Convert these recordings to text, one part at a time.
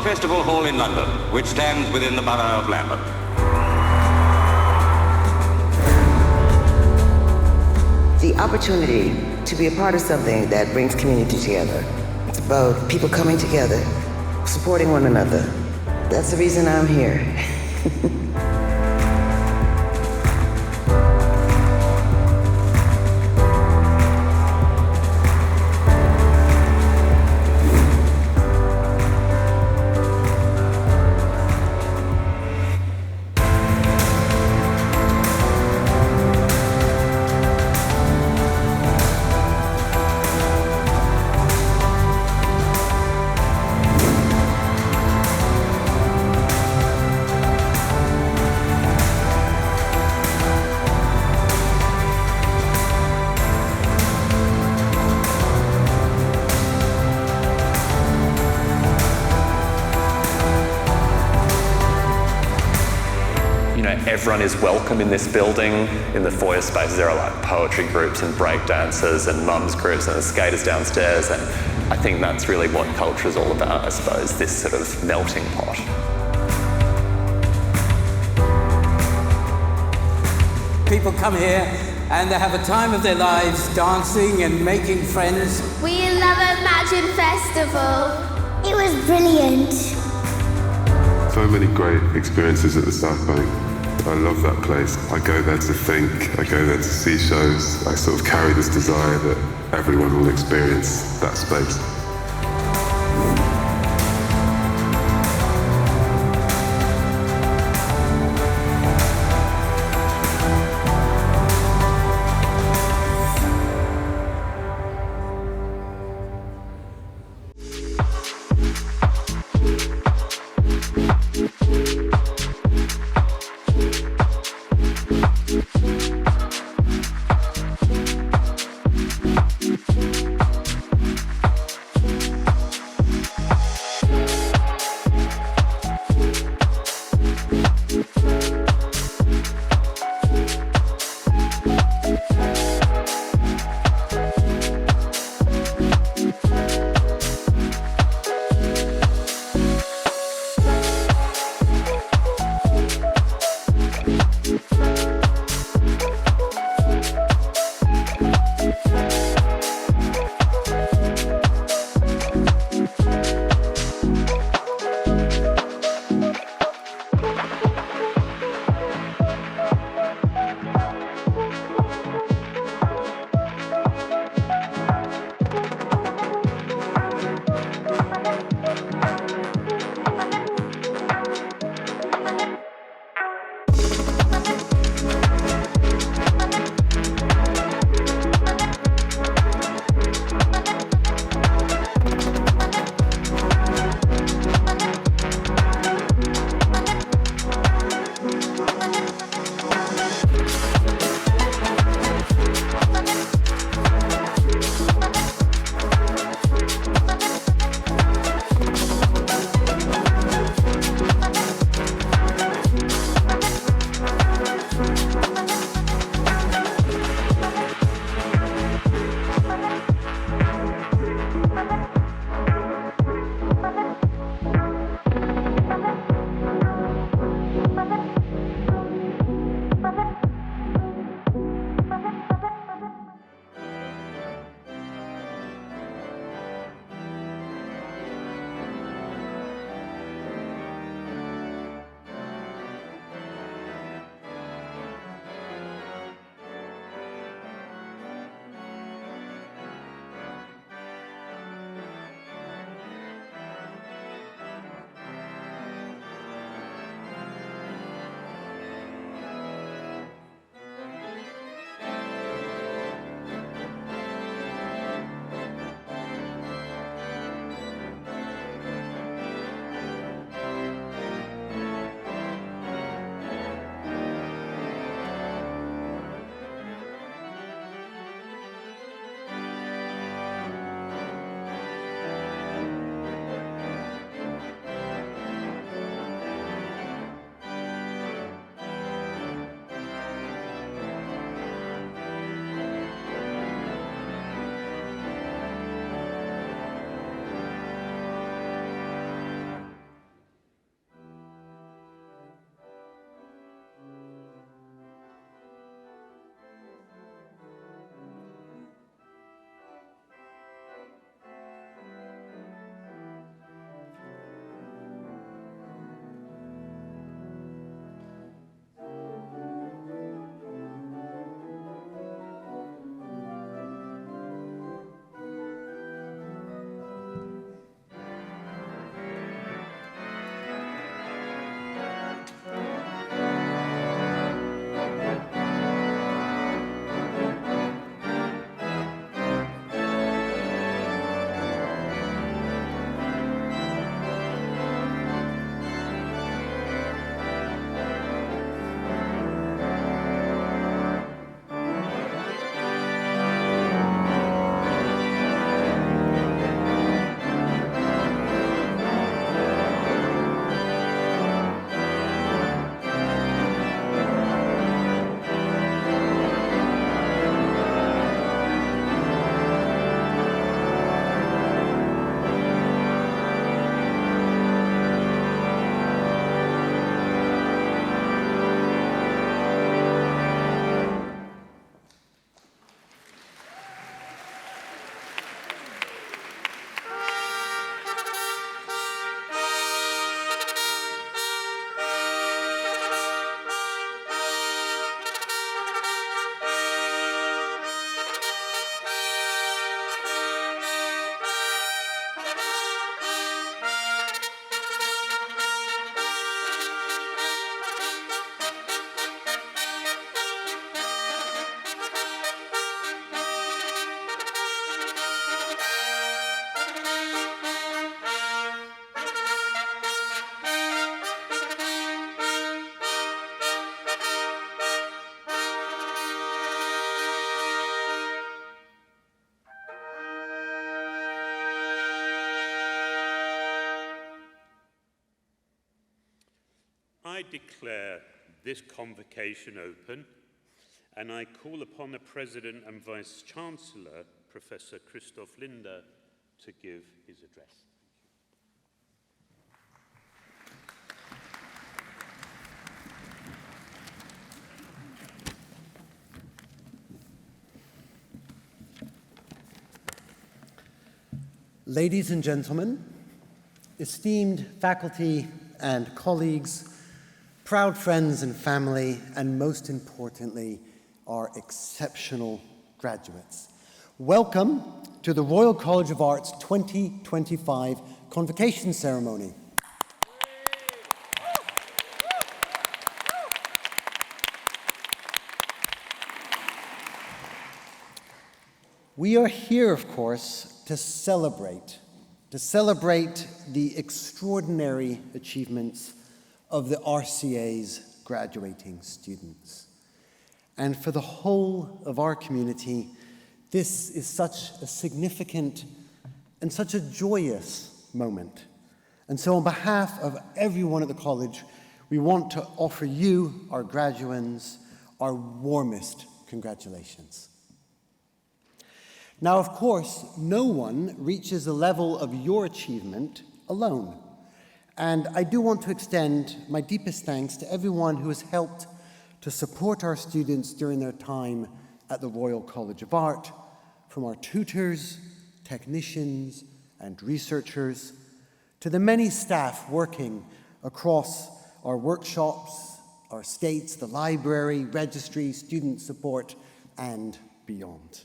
Festival Hall in London, which stands within the borough of Lambeth. The opportunity to be a part of something that brings community together. It's about people coming together, supporting one another. That's the reason I'm here. Everyone is welcome in this building. In the foyer spaces there are like poetry groups and break dancers and mums groups and the skaters downstairs, and I think that's really what culture is all about, I suppose, this sort of melting pot. People come here and they have a time of their lives dancing and making friends. We love Imagine Festival. It was brilliant. So many great experiences at the South Bank. I love that place. I go there to think, I go there to see shows. I sort of carry this desire that everyone will experience that space. declare this convocation open, and I call upon the President and Vice-Chancellor, Professor Christoph Linder, to give his address. Ladies and gentlemen, esteemed faculty and colleagues, proud friends and family, and most importantly, our exceptional graduates. Welcome to the Royal College of Art's 2025 Convocation Ceremony. We are here, of course, to celebrate the extraordinary achievements of the RCA's graduating students. And for the whole of our community, this is such a significant and such a joyous moment. And so on behalf of everyone at the college, we want to offer you, our graduands, our warmest congratulations. Now, of course, no one reaches the level of your achievement alone. And I do want to extend my deepest thanks to everyone who has helped to support our students during their time at the Royal College of Art, from our tutors, technicians, and researchers, to the many staff working across our workshops, our estates, the library, registry, student support, and beyond.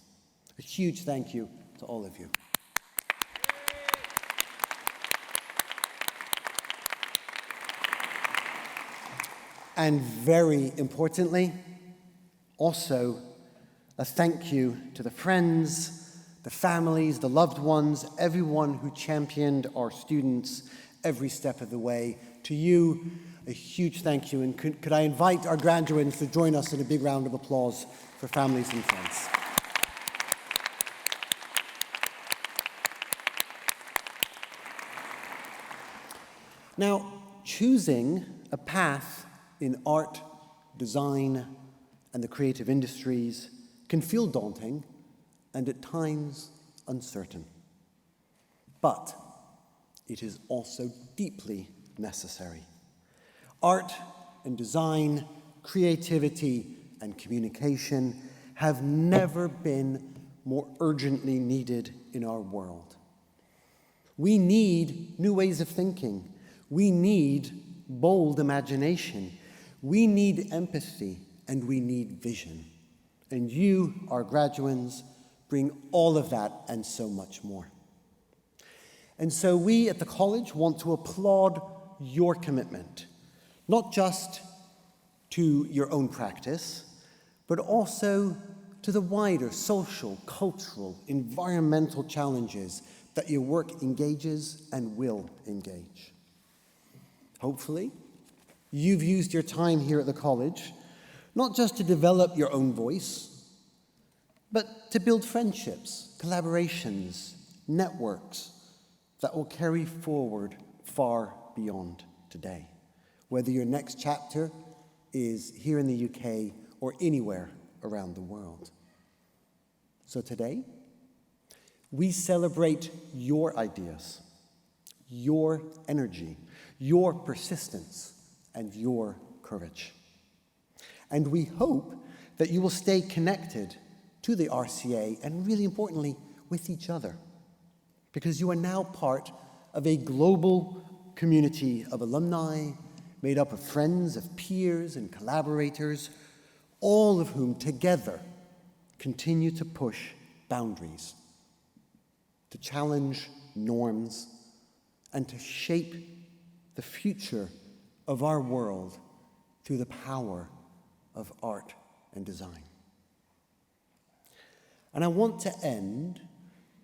A huge thank you to all of you. And very importantly, also a thank you to the friends, the families, the loved ones, everyone who championed our students every step of the way. To you, a huge thank you. And could I invite our graduates to join us in a big round of applause for families and friends. Now, choosing a path in art, design, and the creative industries can feel daunting and at times uncertain. But it is also deeply necessary. Art and design, creativity and communication have never been more urgently needed in our world. We need new ways of thinking. We need bold imagination. We need empathy, and we need vision. And you, our graduands, bring all of that and so much more. And so we at the college want to applaud your commitment, not just to your own practice, but also to the wider social, cultural, environmental challenges that your work engages and will engage. Hopefully, you've used your time here at the college not just to develop your own voice, but to build friendships, collaborations, networks that will carry forward far beyond today, whether your next chapter is here in the UK or anywhere around the world. So today, we celebrate your ideas, your energy, your persistence, and your courage. And we hope that you will stay connected to the RCA and, really importantly, with each other, because you are now part of a global community of alumni made up of friends, of peers, and collaborators, all of whom together continue to push boundaries, to challenge norms, and to shape the future of our world through the power of art and design. And I want to end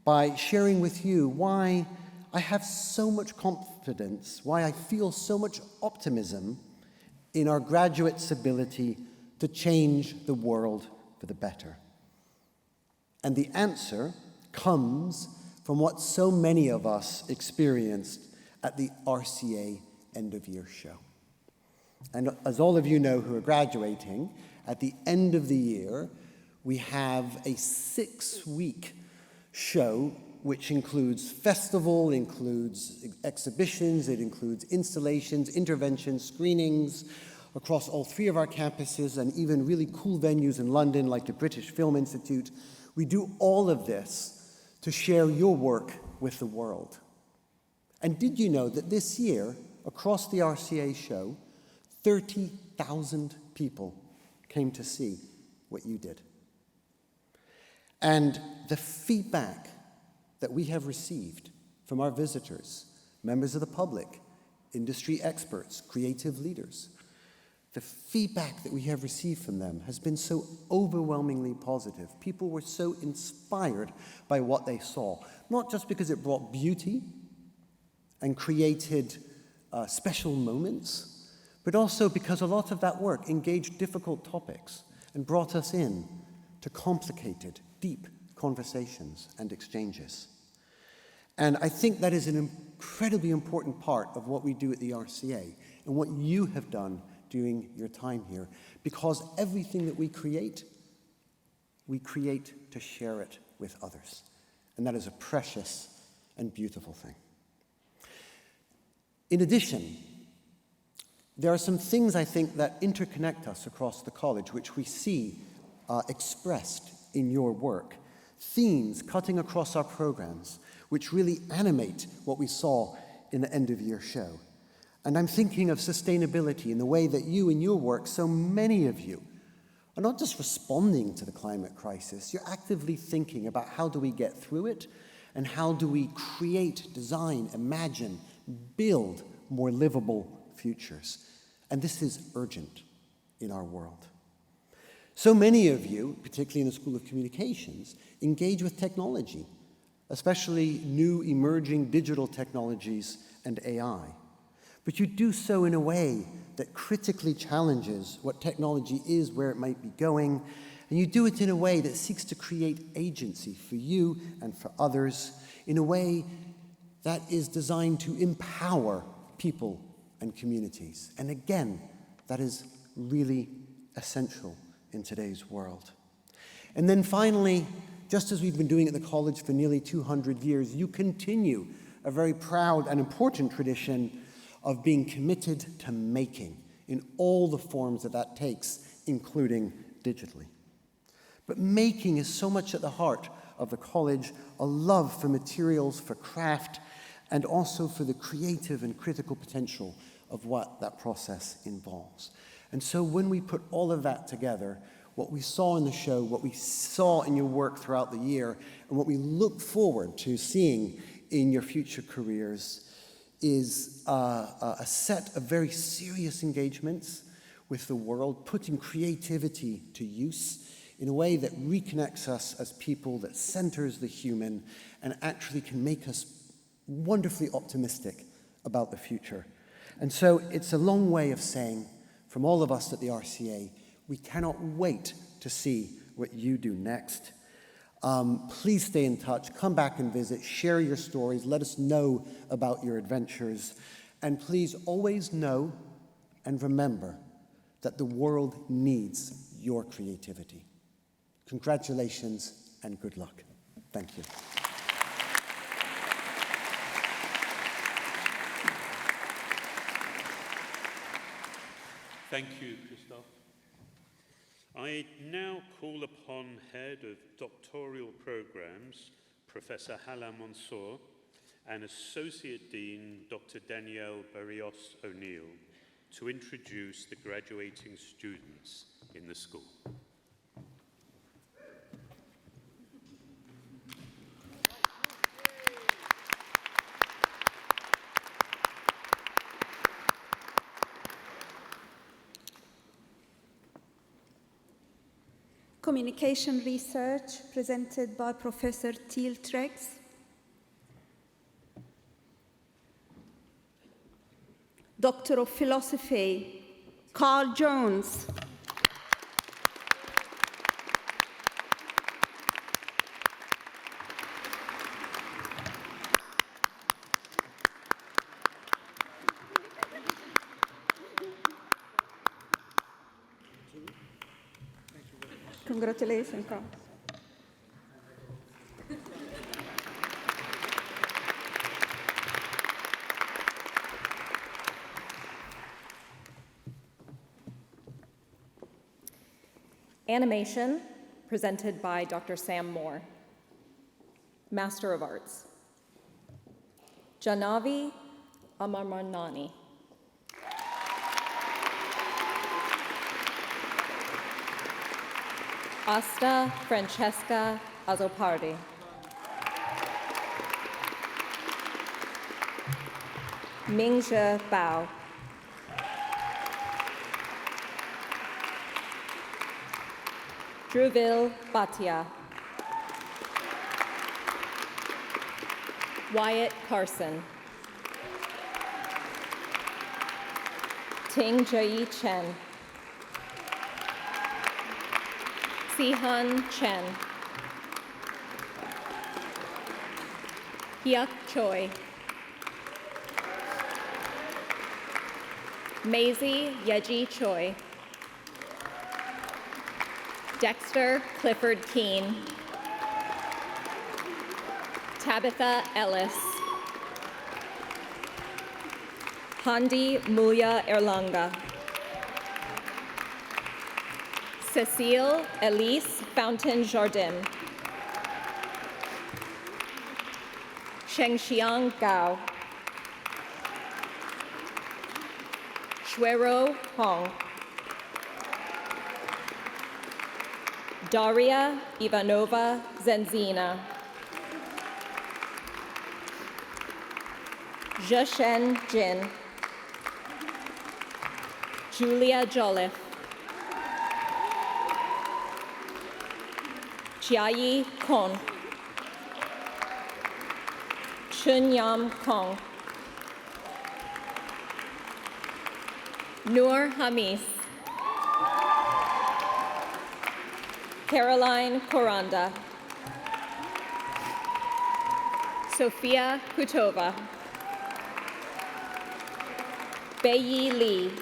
by sharing with you why I have so much confidence, why I feel so much optimism in our graduates' ability to change the world for the better. And the answer comes from what so many of us experienced at the RCA end-of-year show. And as all of you know who are graduating, at the end of the year, we have a 6-week show which includes festival, includes exhibitions, it includes installations, interventions, screenings across all 3 of our campuses, and even really cool venues in London like the British Film Institute. We do all of this to share your work with the world. And did you know that this year, across the RCA show, 30,000 people came to see what you did? And the feedback that we have received from our visitors, members of the public, industry experts, creative leaders, the feedback that we have received from them has been so overwhelmingly positive. People were so inspired by what they saw, not just because it brought beauty and created special moments, but also because a lot of that work engaged difficult topics and brought us in to complicated, deep conversations and exchanges. And I think that is an incredibly important part of what we do at the RCA and what you have done during your time here, because everything that we create to share it with others. And that is a precious and beautiful thing. In addition, there are some things I think that interconnect us across the college, which we see expressed in your work. Themes cutting across our programs, which really animate what we saw in the end-of-year show. And I'm thinking of sustainability in the way that you, in your work, so many of you, are not just responding to the climate crisis, you're actively thinking about how do we get through it, and how do we create, design, imagine, build more livable futures. And this is urgent in our world. So many of you, particularly in the School of Communications, engage with technology, especially new emerging digital technologies and AI. But you do so in a way that critically challenges what technology is, where it might be going, and you do it in a way that seeks to create agency for you and for others, in a way that is designed to empower people and communities. And again, that is really essential in today's world. And then finally, just as we've been doing at the college for nearly 200 years, you continue a very proud and important tradition of being committed to making in all the forms that that takes, including digitally. But making is so much at the heart of the college, a love for materials, for craft, and also for the creative and critical potential of what that process involves. And so when we put all of that together, what we saw in the show, what we saw in your work throughout the year, and what we look forward to seeing in your future careers is a set of very serious engagements with the world, putting creativity to use in a way that reconnects us as people, that centers the human, and actually can make us wonderfully optimistic about the future. And so it's a long way of saying, from all of us at the RCA, we cannot wait to see what you do next. Please stay in touch, come back and visit, share your stories, let us know about your adventures, and please always know and remember that the world needs your creativity. Congratulations and good luck. Thank you. Thank you, Christophe. I now call upon Head of Doctoral Programs, Professor Hala Mansour, and Associate Dean, Dr. Danielle Barrios O'Neill, to introduce the graduating students in the school. Communication research presented by Professor Teal Triggs. Doctor of Philosophy, Carl Jones. Congratulations, Carl. Animation, presented by Dr. Sam Moore, Master of Arts. Janavi Amarmanani. Asta Francesca Azzopardi. Mingzhe Bao. Druvil Bhatia. Wyatt Carson. Ting Jai Chen. Sihan Chen. Hyuk Choi. Maisie Yeji Choi. Dexter Clifford Keene. Tabitha Ellis. Handi Mulia Erlanga. Cecile Elise Fountain Jardim. Shengxiang Gao. Shuero Hong. Daria Ivanova Zenzina. Zheshen Jin. Julia Jolliffe. Chiayi Kong. Chunyam Kong. Noor Hamis. Caroline Koranda. Sophia Kutova. Beiyi Li.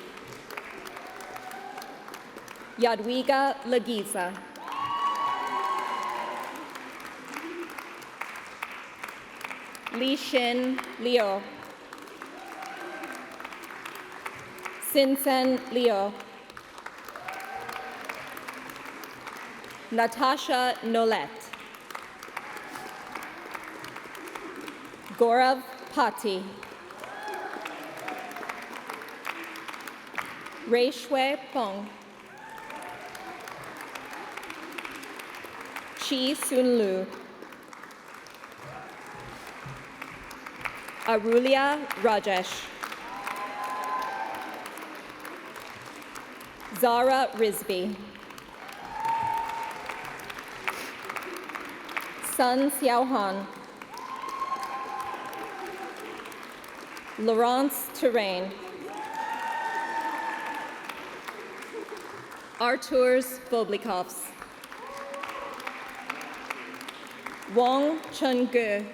Yadwiga Lagiza. Li Xin Liu. Sinsen Liu. Natasha Nolet. Gaurav Pati. Rei Shui Peng. Chi Sun Lu. Arulia Rajesh. Zara Rizvi. Sun Xiaohan. Laurence Terrain. Arturs Boblikovs. Wang Chun-gu.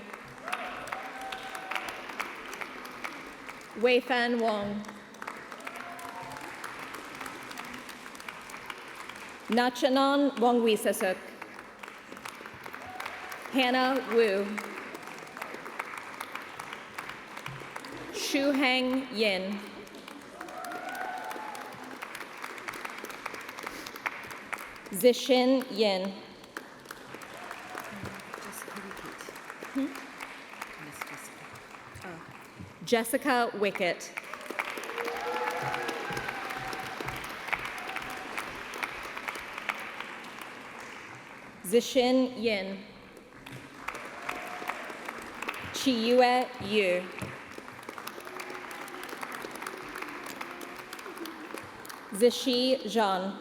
Weifan Wang. Nachanan Wangwisasuk. Hannah Wu. Shuheng Yin. Zishin Yin. Jessica Wickett. Zishin Yin. Chiyue Yu. Zishi Zhang.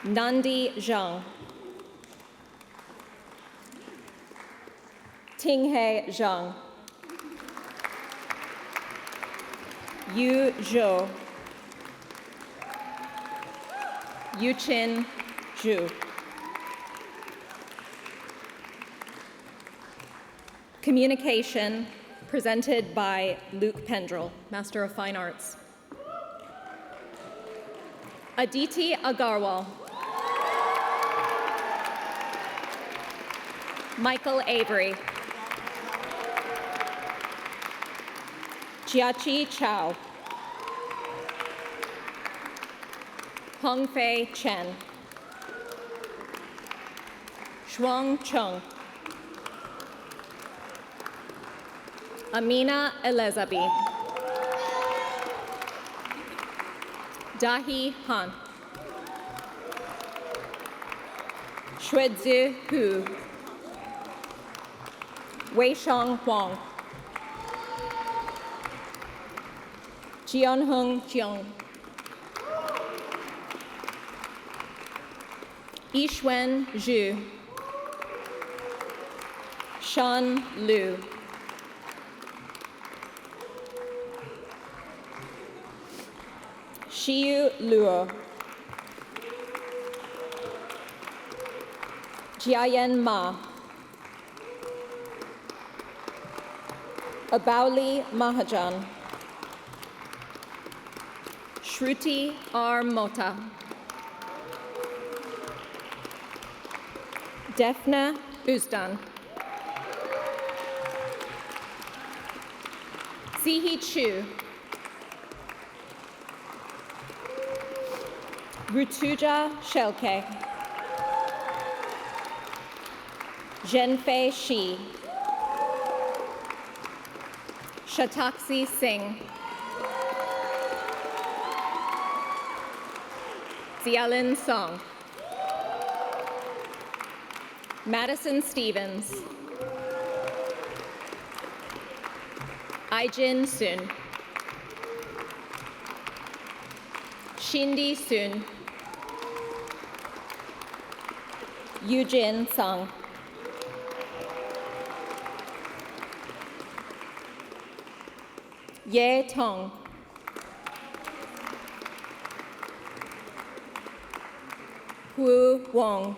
Nandi Zhang. Tinghe Zhang. Yu Zhou. Yuqin Zhu. Communication, presented by Luke Pendrell, Master of Fine Arts. Aditi Agarwal. Michael Avery. Jiachi Chow. Hongfei Chen. Shuang Chung. Amina Elezabi. Dahi Han. Xuezu Hu. Weisheng Huang. Jianheng Jiang. Yixuan Zhu. Shan Liu. Xiyu Luo. Jiayan Ma. Abauli Mahajan. Shruti R. Mota. Defna Uzdan. Zihi Chu. Rutuja Shelke. Zhenfei Shi. Shataksi Singh. Zialin Song. Madison Stevens. Aijin Sun. Shindi Sun. Eugene Song. Ye Tong. Hu Wong.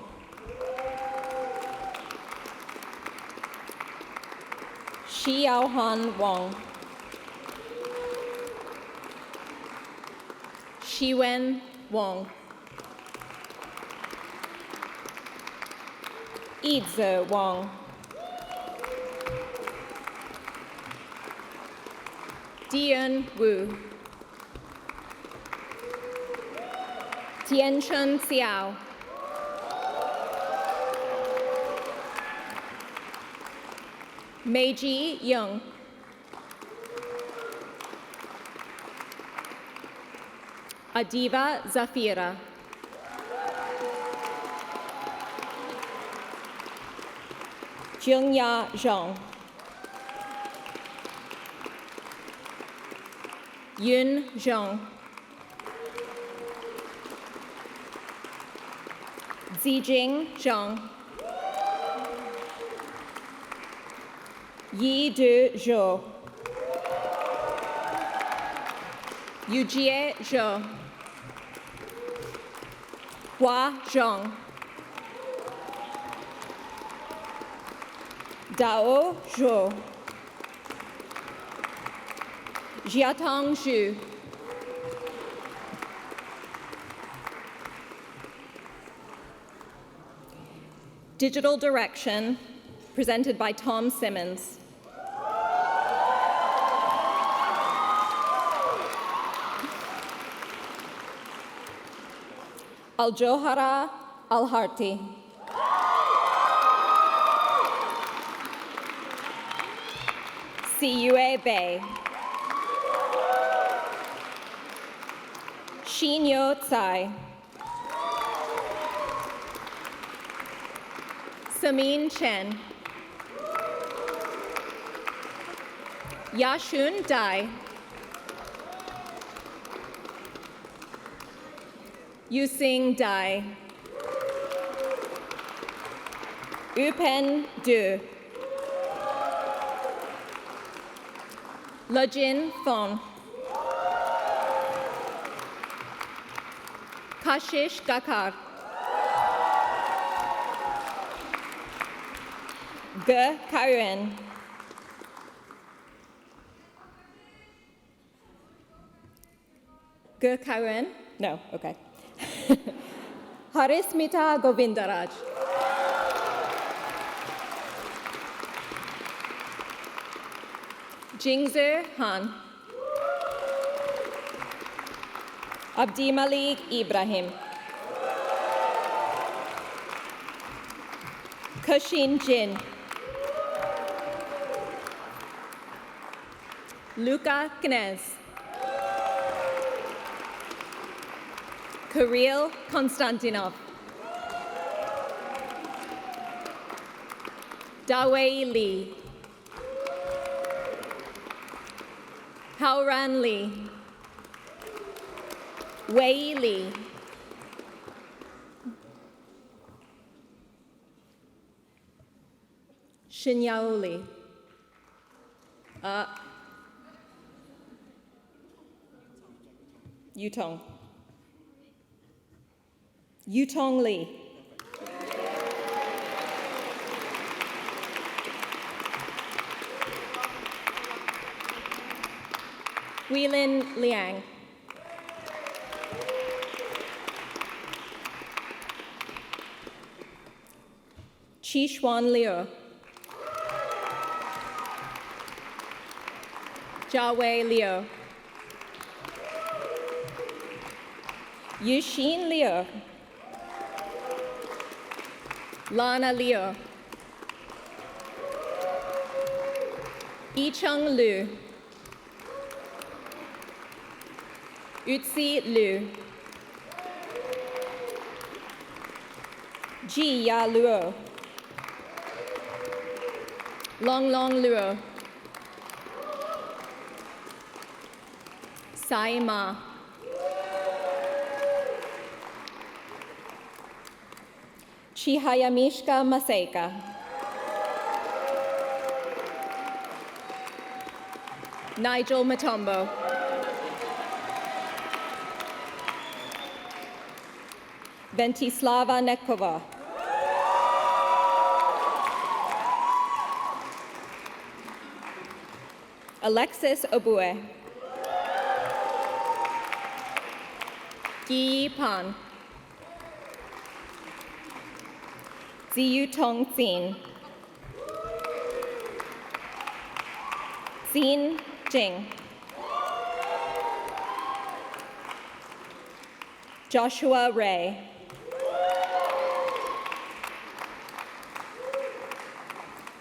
Xiaohan Wong. Shiwen Wong. Idze Wong. Dian Wu. Tianchun Xiao. Meiji Young. Adiva Zafira. Jungya Zhang. Yun Zhang. Zijing Zhang. Yi Du Zhou. Yujie Zhou. Hua Zhang. Dao Zhou. Jiatong Zhu. Digital Direction, presented by Tom Simmons. Al-Johara Al-Harti. Siyue Bei. Xinyo Tsai. Samin Chen. Yashun Dai. Yusing Dai. Upen Du. Lejin Fong. Kashish Gakar. Ge Karen. Ge Karen? No, okay. Harismita Govindaraj. Jingzhe Han. Abdimalik Ibrahim. Kashin Jin. Luka Knez. Kirill Konstantinov. Dawei Li. Haoran Li. Wei Li. Shinyao Li. Yutong. Yutong Li. Weilin Liang. Qishuan Liu. Jiawei Liu. Yuxin Liu. Lana Liu. Yicheng Liu. Utsi Liu. Ji Ya Luo. Long Long Luo. Sai Ma. Chihayamishka Maseka. Nigel Matombo. Ventislava Nekova. Alexis Obue. Yi Pan. Ziyu Tong Xin. Xin Jing. Joshua Ray.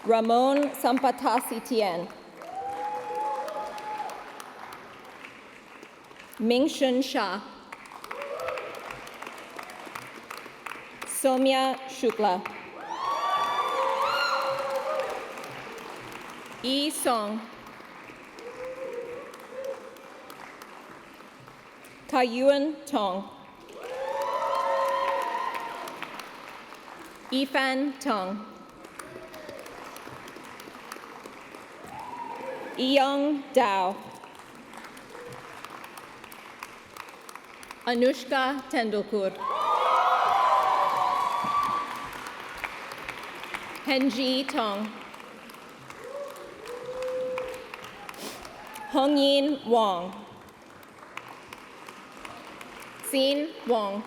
Ramon Sampatasi Tien. Mingshun Shah. Somya Shukla. Yi Song. Kayuan Tong. Yifan Tong. Iyong Dao. Anushka Tendulkur. Henji Tong. Hongyin Wong. Xin Wong.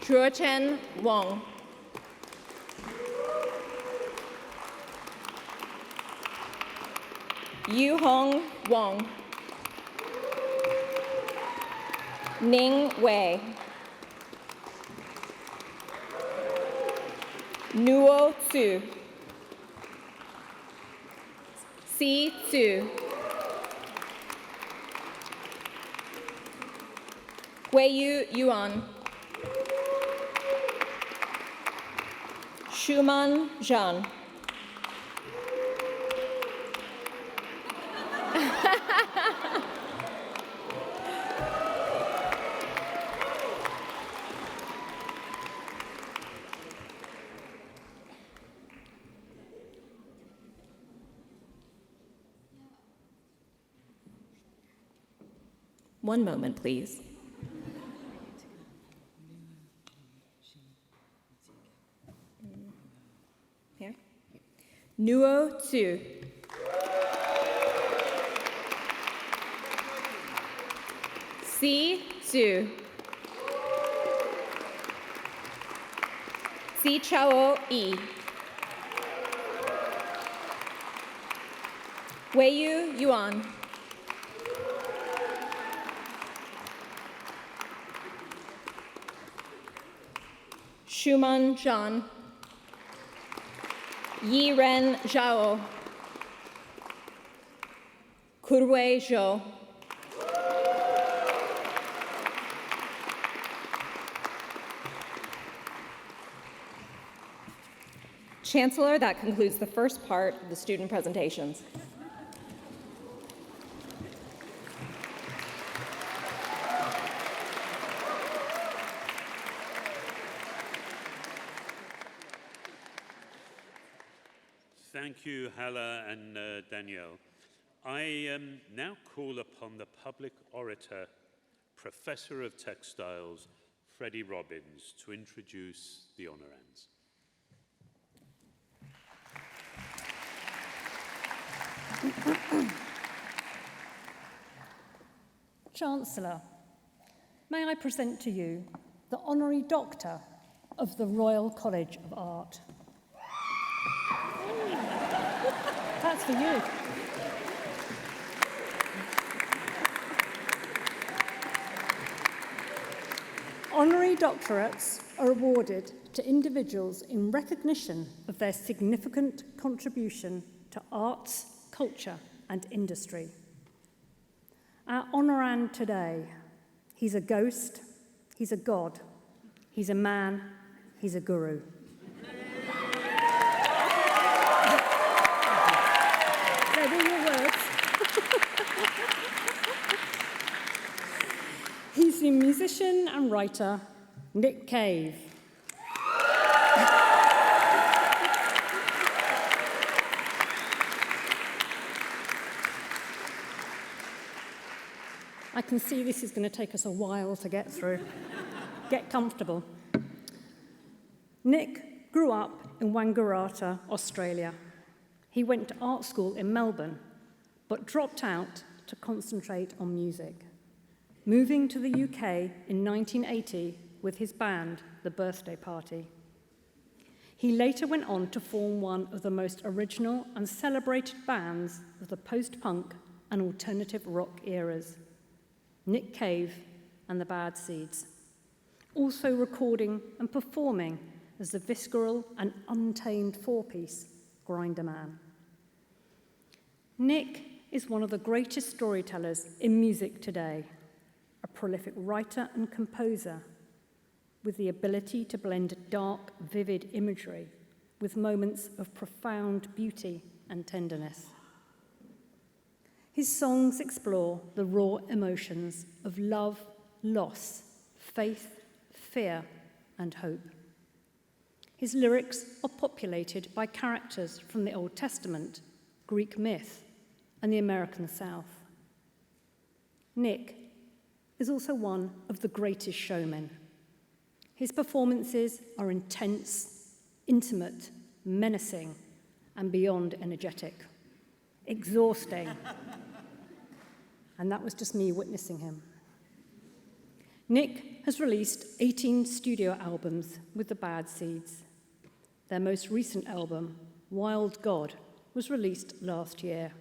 Chuochen Wong. Yu Hong Wong. Ning Wei. Nuo Tzu. Si Tzu. Huiyu Yuan. Shuman Zhang. One moment, please. Here. Nuo Tzu. Si Zhu. Si Chao Yi. Weiyu Yuan. Shuman Zhang. Yiren Zhao. Kurwei Zhou. Chancellor, that concludes the first part of the student presentations. Thank you, Hala and Danielle. I now call upon the public orator, Professor of Textiles, Freddie Robbins, to introduce the honorands. Chancellor, may I present to you the Honorary Doctor of the Royal College of Art. That's for you. Honorary doctorates are awarded to individuals in recognition of their significant contribution to arts, culture, and industry. Our honorand today, he's a ghost, he's a god, he's a man, he's a guru. They're all your words. He's the musician and writer, Nick Cave. I can see this is going to take us a while to get through. Get comfortable. Nick grew up in Wangaratta, Australia. He went to art school in Melbourne, but dropped out to concentrate on music, moving to the UK in 1980 with his band, The Birthday Party. He later went on to form one of the most original and celebrated bands of the post-punk and alternative rock eras, Nick Cave and the Bad Seeds, also recording and performing as the visceral and untamed four-piece Grinder Man. Nick is one of the greatest storytellers in music today, a prolific writer and composer with the ability to blend dark, vivid imagery with moments of profound beauty and tenderness. His songs explore the raw emotions of love, loss, faith, fear, and hope. His lyrics are populated by characters from the Old Testament, Greek myth, and the American South. Nick is also one of the greatest showmen. His performances are intense, intimate, menacing, and beyond energetic, exhausting. And that was just me witnessing him. Nick has released 18 studio albums with the Bad Seeds. Their most recent album, Wild God, was released last year.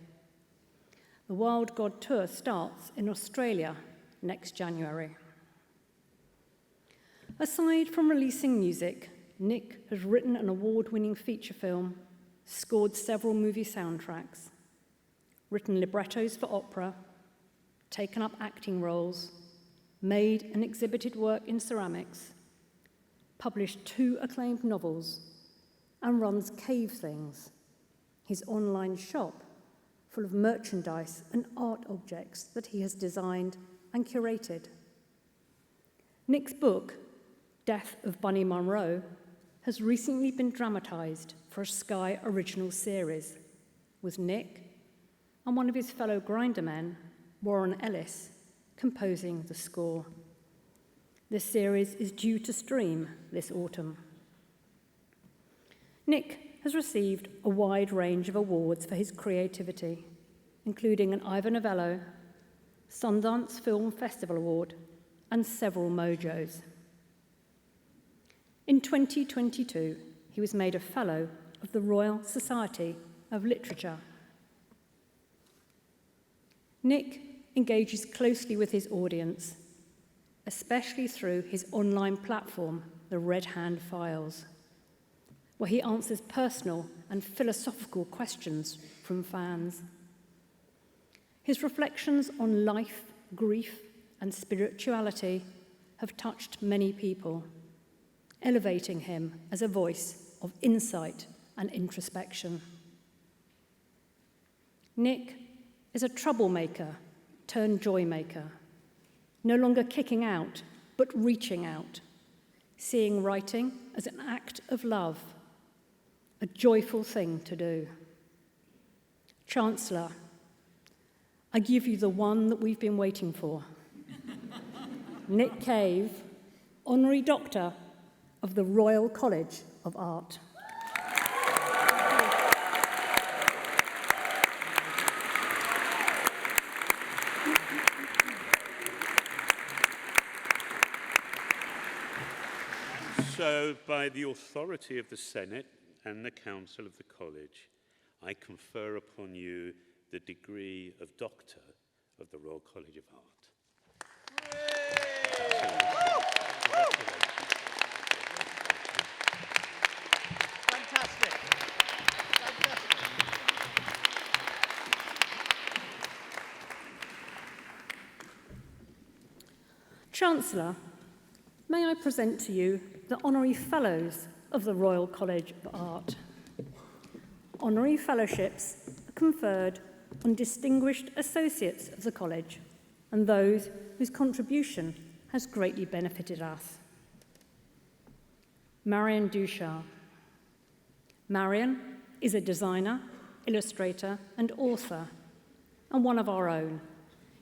The Wild God tour starts in Australia next January. Aside from releasing music, Nick has written an award-winning feature film, scored several movie soundtracks, written librettos for opera, taken up acting roles, made and exhibited work in ceramics, published 2 acclaimed novels, and runs Cave Things, his online shop full of merchandise and art objects that he has designed and curated. Nick's book, Death of Bunny Monroe, has recently been dramatized for a Sky original series, with Nick and one of his fellow Grindermen, Warren Ellis, composing the score. This series is due to stream this autumn. Nick has received a wide range of awards for his creativity, including an Ivor Novello, Sundance Film Festival Award, and several Mojos. In 2022, he was made a Fellow of the Royal Society of Literature. Nick engages closely with his audience, especially through his online platform, The Red Hand Files, where he answers personal and philosophical questions from fans. His reflections on life, grief, and spirituality have touched many people, elevating him as a voice of insight and introspection. Nick is a troublemaker turned joy maker, no longer kicking out, but reaching out, seeing writing as an act of love, a joyful thing to do. Chancellor, I give you the one that we've been waiting for. Nick Cave, Honorary Doctor of the Royal College of Art. So, by the authority of the Senate and the Council of the College, I confer upon you the degree of Doctor of the Royal College of Art. Fantastic. Chancellor, may I present to you the Honorary Fellows of the Royal College of Art. Honorary Fellowships are conferred on distinguished associates of the College and those whose contribution has greatly benefited us. Marion Duchard. Marion is a designer, illustrator, and author, and one of our own.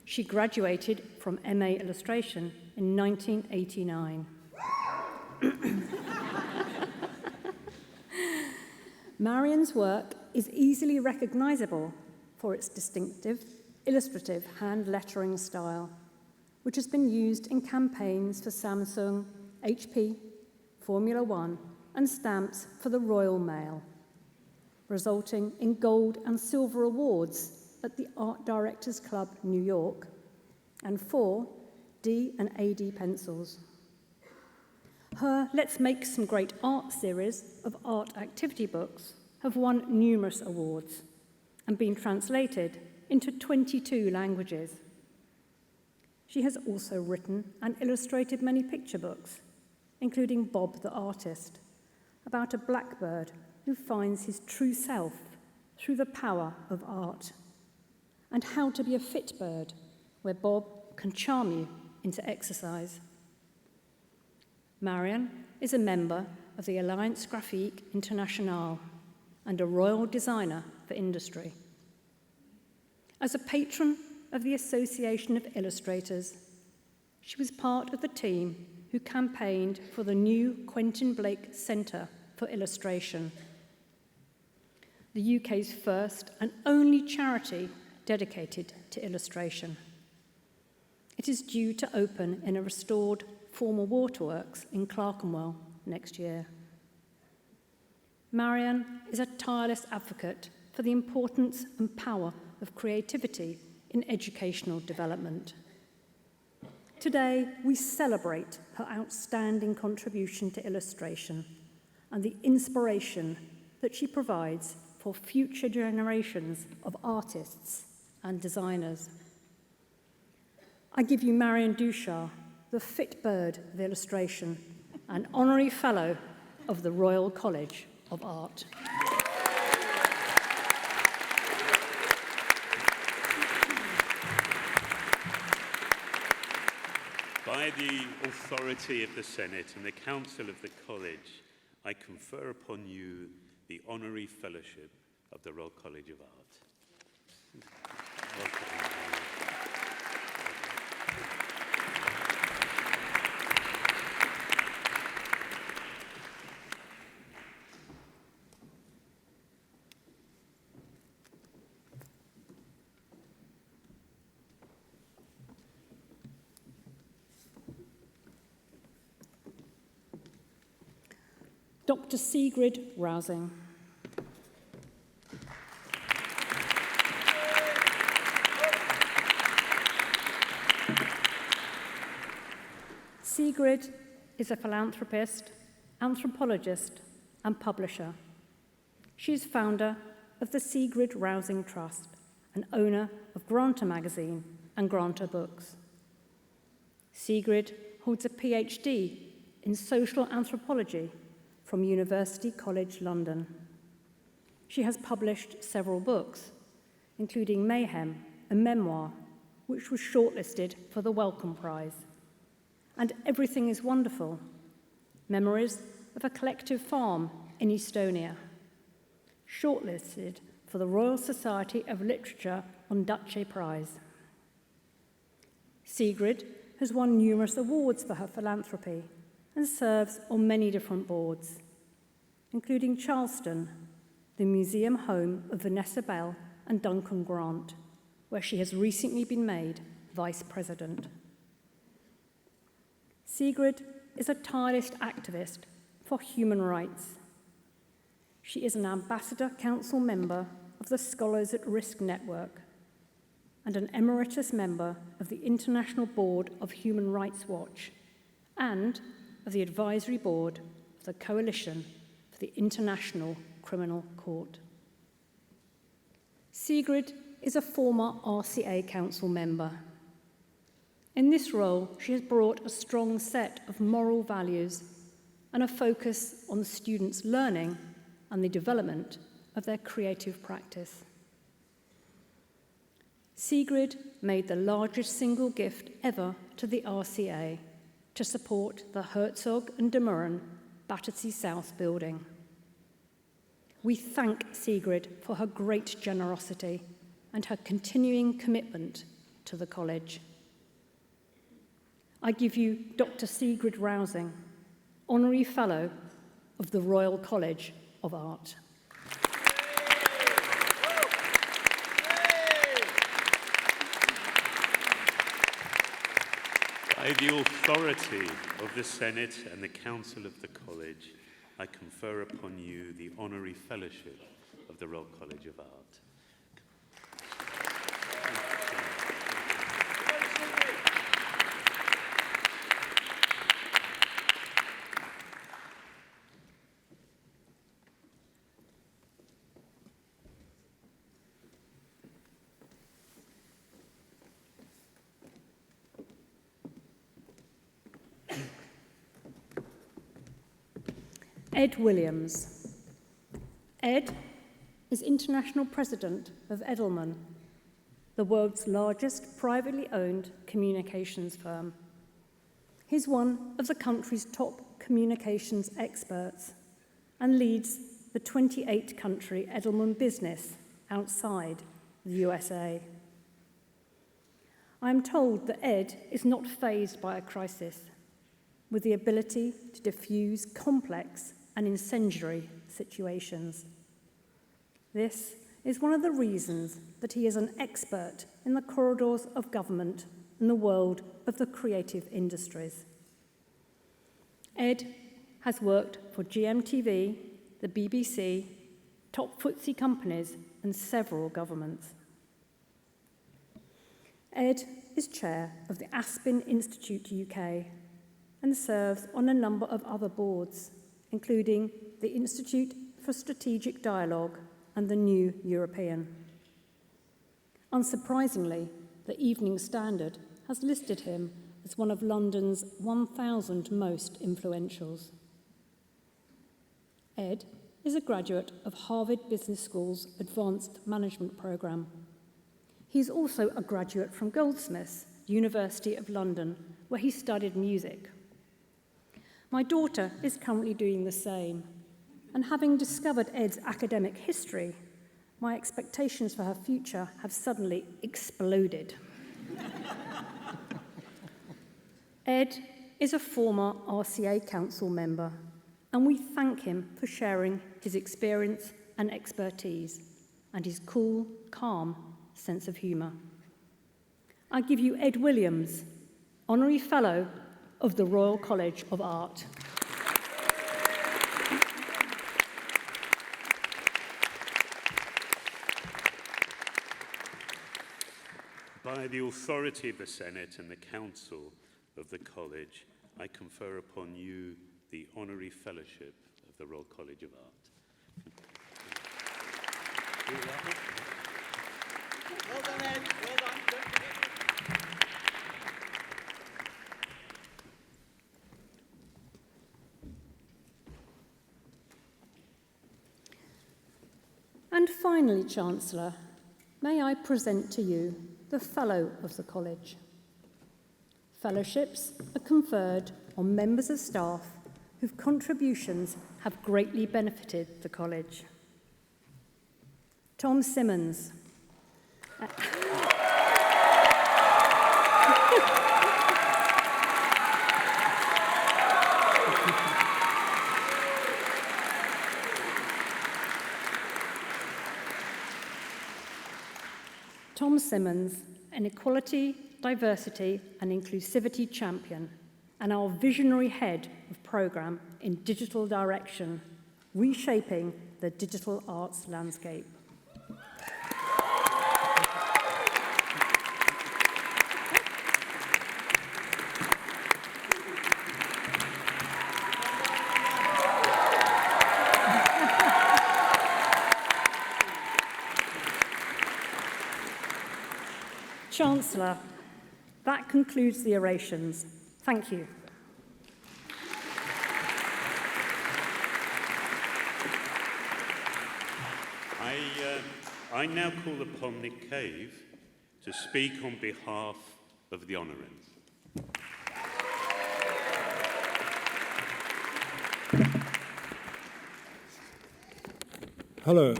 She graduated from MA Illustration in 1989. Marion's work is easily recognizable for its distinctive, illustrative hand lettering style, which has been used in campaigns for Samsung, HP, Formula One, and stamps for the Royal Mail, resulting in gold and silver awards at the Art Directors Club, New York, and 4 D and AD pencils. Her Let's Make Some Great Art series of art activity books have won numerous awards and been translated into 22 languages. She has also written and illustrated many picture books, including Bob the Artist, about a blackbird who finds his true self through the power of art, and How to Be a Fit Bird, where Bob can charm you into exercise. Marion is a member of the Alliance Graphique Internationale and a royal designer for industry. As a patron of the Association of Illustrators, she was part of the team who campaigned for the new Quentin Blake Centre for Illustration, the UK's first and only charity dedicated to illustration. It is due to open in a restored former waterworks in Clerkenwell next year. Marion is a tireless advocate for the importance and power of creativity in educational development. Today, we celebrate her outstanding contribution to illustration and the inspiration that she provides for future generations of artists and designers. I give you Marion Duchard, the fit bird of illustration, an honorary fellow of the Royal College of Art. By the authority of the Senate and the Council of the College, I confer upon you the honorary fellowship of the Royal College of Art. Welcome. Dr. Sigrid Rousing. Sigrid is a philanthropist, anthropologist, and publisher. She is founder of the Sigrid Rousing Trust and owner of Granta magazine and Granta books. Sigrid holds a PhD in social anthropology from University College London. She has published several books, including Mayhem, a memoir, which was shortlisted for the Wellcome Prize, and Everything is Wonderful, Memories of a Collective Farm in Estonia, shortlisted for the Royal Society of Literature Ondaatje Prize. Sigrid has won numerous awards for her philanthropy and serves on many different boards, including Charleston, the museum home of Vanessa Bell and Duncan Grant, where she has recently been made vice president. Sigrid is a tireless activist for human rights. She is an Ambassador Council member of the Scholars at Risk Network and an emeritus member of the International Board of Human Rights Watch and of the Advisory Board of the Coalition for the International Criminal Court. Sigrid is a former RCA Council member. In this role, she has brought a strong set of moral values and a focus on students' learning and the development of their creative practice. Sigrid made the largest single gift ever to the RCA to support the Herzog and de Meuron Battersea South building. We thank Sigrid for her great generosity and her continuing commitment to the college. I give you Dr. Sigrid Rousing, Honorary Fellow of the Royal College of Art. By the authority of the Senate and the Council of the College, I confer upon you the Honorary Fellowship of the Royal College of Art. Ed Williams. Ed is International President of Edelman, the world's largest privately owned communications firm. He's one of the country's top communications experts and leads the 28-country Edelman business outside the USA. I am told that Ed is not fazed by a crisis, with the ability to diffuse complex and incendiary situations. This is one of the reasons that he is an expert in the corridors of government and the world of the creative industries. Ed has worked for GMTV, the BBC, top FTSE companies, and several governments. Ed is chair of the Aspen Institute UK and serves on a number of other boards, including the Institute for Strategic Dialogue and the New European. Unsurprisingly, the Evening Standard has listed him as one of London's 1,000 most influentials. Ed is a graduate of Harvard Business School's Advanced Management Programme. He's also a graduate from Goldsmiths, University of London, where he studied music. My daughter is currently doing the same, and having discovered Ed's academic history, my expectations for her future have suddenly exploded. Ed is a former RCA Council member, and we thank him for sharing his experience and expertise and his cool, calm sense of humour. I give you Ed Williams, Honorary Fellow of the Royal College of Art. By the authority of the Senate and the Council of the College, I confer upon you the Honorary Fellowship of the Royal College of Art. Well done, Ed. Well done. And finally, Chancellor, may I present to you the Fellow of the College. Fellowships are conferred on members of staff whose contributions have greatly benefited the College. Tom Simmons. Tom Simmons, an equality, diversity and inclusivity champion and our visionary head of programme in digital direction, reshaping the digital arts landscape. Chancellor, that concludes the orations. Thank you. I now call upon Nick Cave to speak on behalf of the honorees. Hello.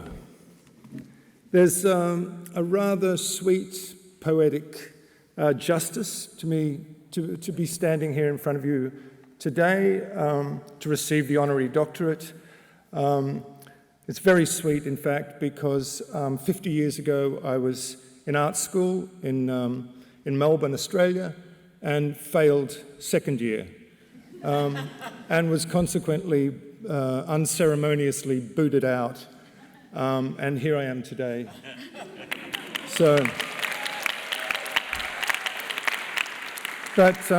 There's a rather sweet, poetic justice to me to be standing here in front of you today to receive the honorary doctorate. It's very sweet, in fact, because 50 years ago I was in art school in Melbourne, Australia, and failed second year, and was consequently unceremoniously booted out, and here I am today. So. But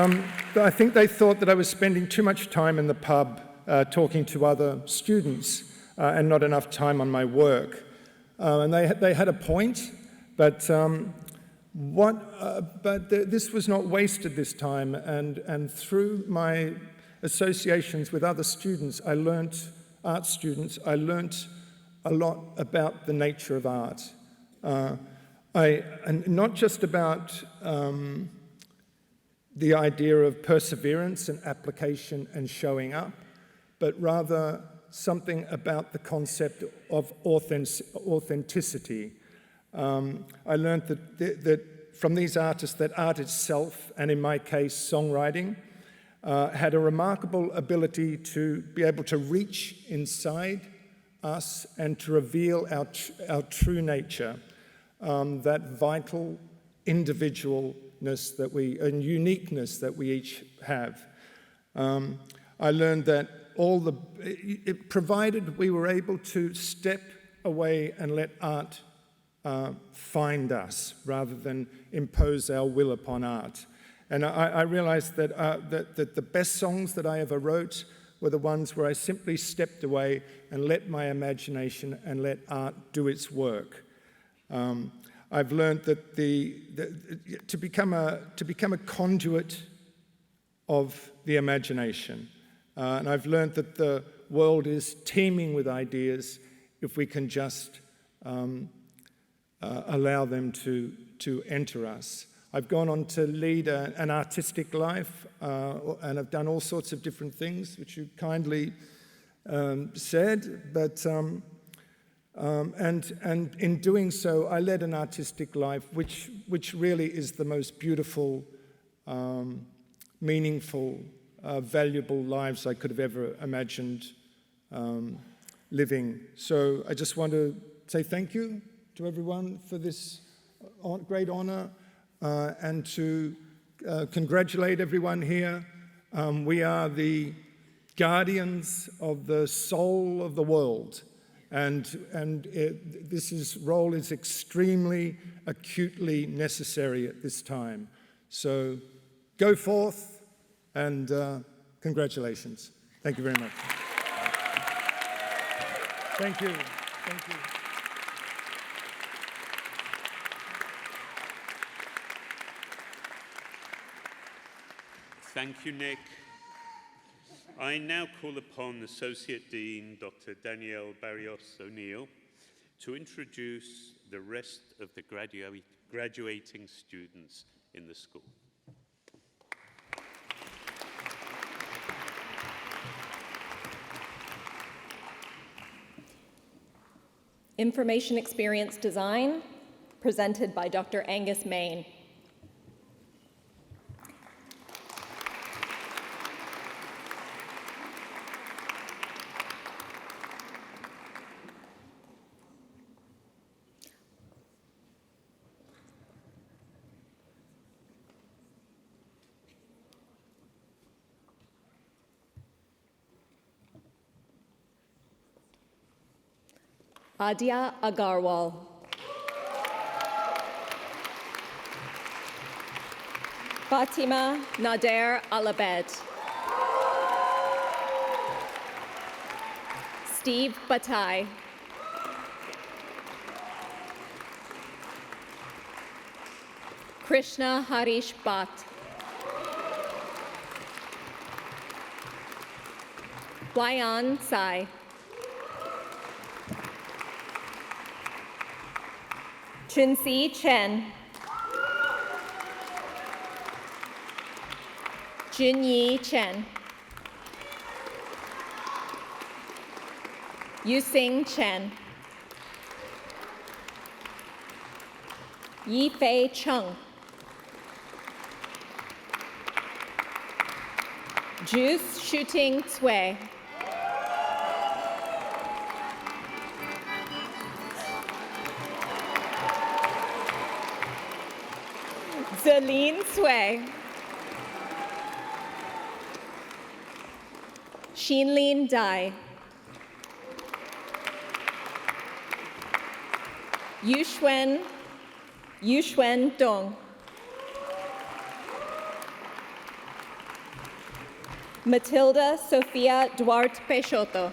I think they thought that I was spending too much time in the pub talking to other students and not enough time on my work. And they had a point, but this was not wasted this time. And through my associations with other students, art students, I learnt a lot about the nature of art. And not just about the idea of perseverance and application and showing up, but rather something about the concept of authenticity. I learned that from these artists that art itself, and in my case, songwriting, had a remarkable ability to be able to reach inside us and to reveal our true nature, that vital individualness and uniqueness that we each have. I learned that provided we were able to step away and let art find us rather than impose our will upon art. And I realized that the best songs that I ever wrote were the ones where I simply stepped away and let my imagination and let art do its work. I've learned that to become a conduit of the imagination. And I've learned that the world is teeming with ideas if we can just allow them to enter us. I've gone on to lead an artistic life, and I've done all sorts of different things, which you kindly said, but and in doing so, I led an artistic life, which really is the most beautiful, meaningful, valuable lives I could have ever imagined living. So I just want to say thank you to everyone for this great honor, and to congratulate everyone here. We are the guardians of the soul of the world. This role is extremely acutely necessary at this time. So go forth and congratulations. Thank you very much. Thank you. Thank you. Thank you, Nick. I now call upon Associate Dean Dr. Danielle Barrios O'Neill to introduce the rest of the graduating students in the school. Information Experience Design, presented by Dr. Angus Main. Adia Agarwal. Fatima Nader Alabed. Steve Batai. Krishna Harish Bhatt. Wayan Sai. Chinsi Chen. Junyi Chen. Yusing Chen. Yifei Chung. Juice Shooting Cui. Celine Cui. Xinlin Dai. Yuxuan Dong. Matilda Sofia Duarte Peixoto.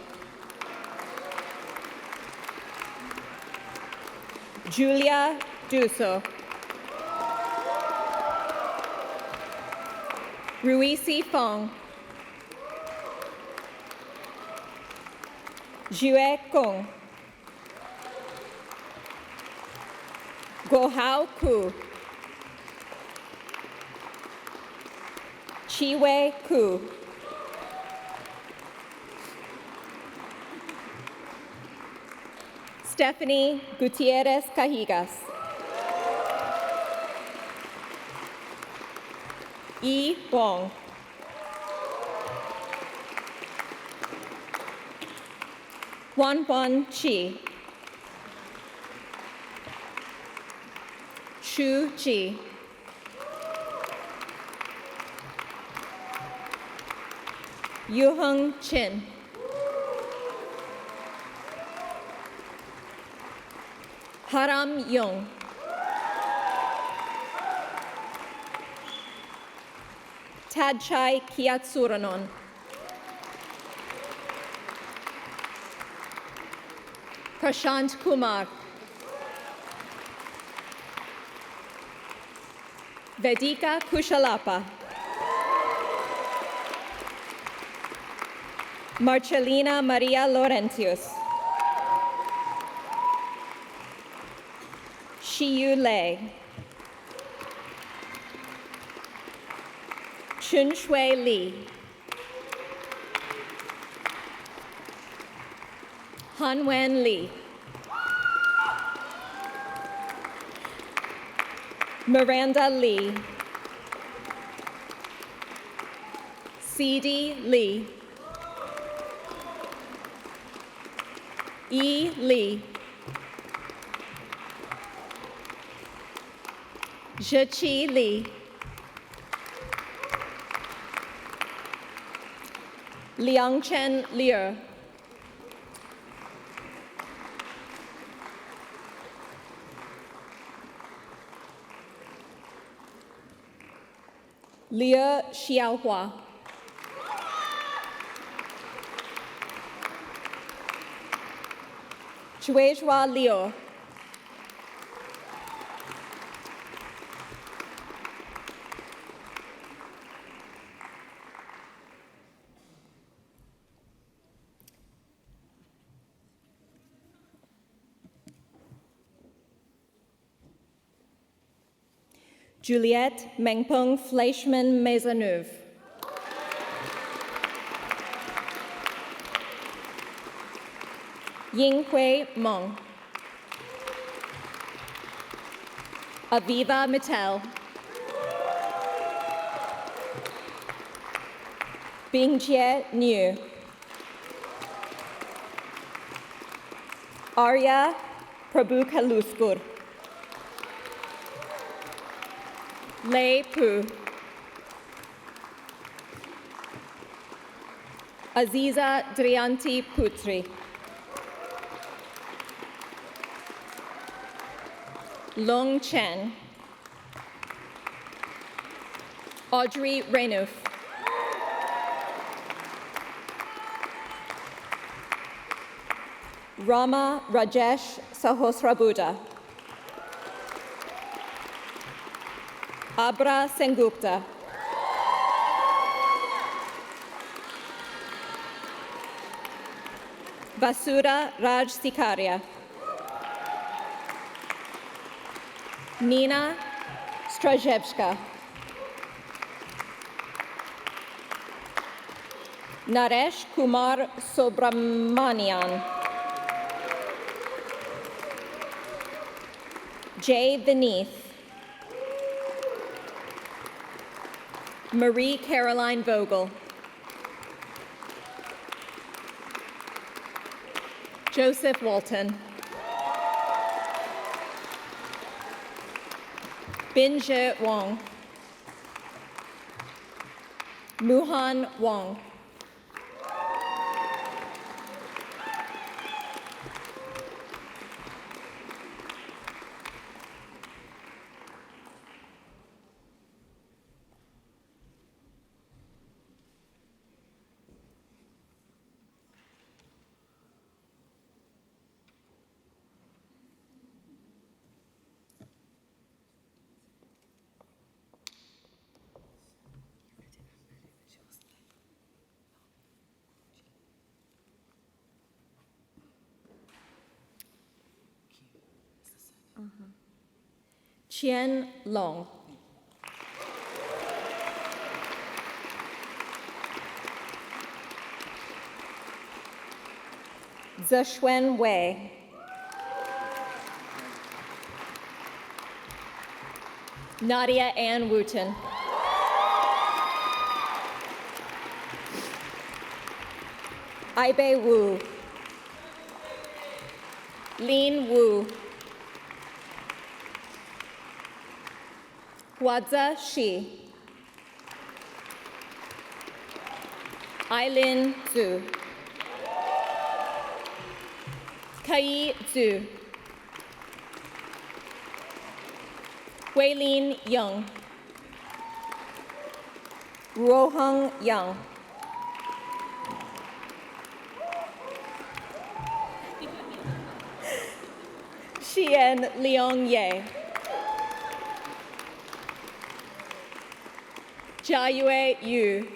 Julia Duso. Ruisi Fong. Jue Kong. Gohao Ku. Chiwei Ku. Stephanie Gutierrez Cajigas. Yi Wong. Wan Chi. Shu Ji. Yuheng Chin. Haram Young. Tadchai Kiatsuranon. Prashant Kumar. Vedika Kushalapa. Marcelina Maria Laurentius. Shiyu Lei. Chunshui Li. Hanwen Li. Miranda Li. C.D. Li. E. Li. Zheqi Li. Liangchen Liu. Liu Xiaohua. Juejua Liu. Juliette Mengpeng Fleischmann Maisonneuve. Yinghui Meng. Aviva Mittal. Bingjie Niu. Arya Prabhukaluskur. Lei Pu. Aziza Drianti Putri. Long Chen. Audrey Renouf. Rama Rajesh Sahosrabuddha. Abra Sengupta. Vasudha Raj Sikaria. Nina Strajevska. Naresh Kumar Subramanian. Jay Beneath. Marie Caroline Vogel. Joseph Walton. Binje Wong. Muhan Wong. Qian Long. Zeshuen Wei. Nadia Ann Wooten. Aibe Wu. Lin Wu. Huaza Shi. Ailin Zhu. Kai Zhu. Huilin Yang. Ruoheng Yang. Xian Liang Ye. Jiayue Yu.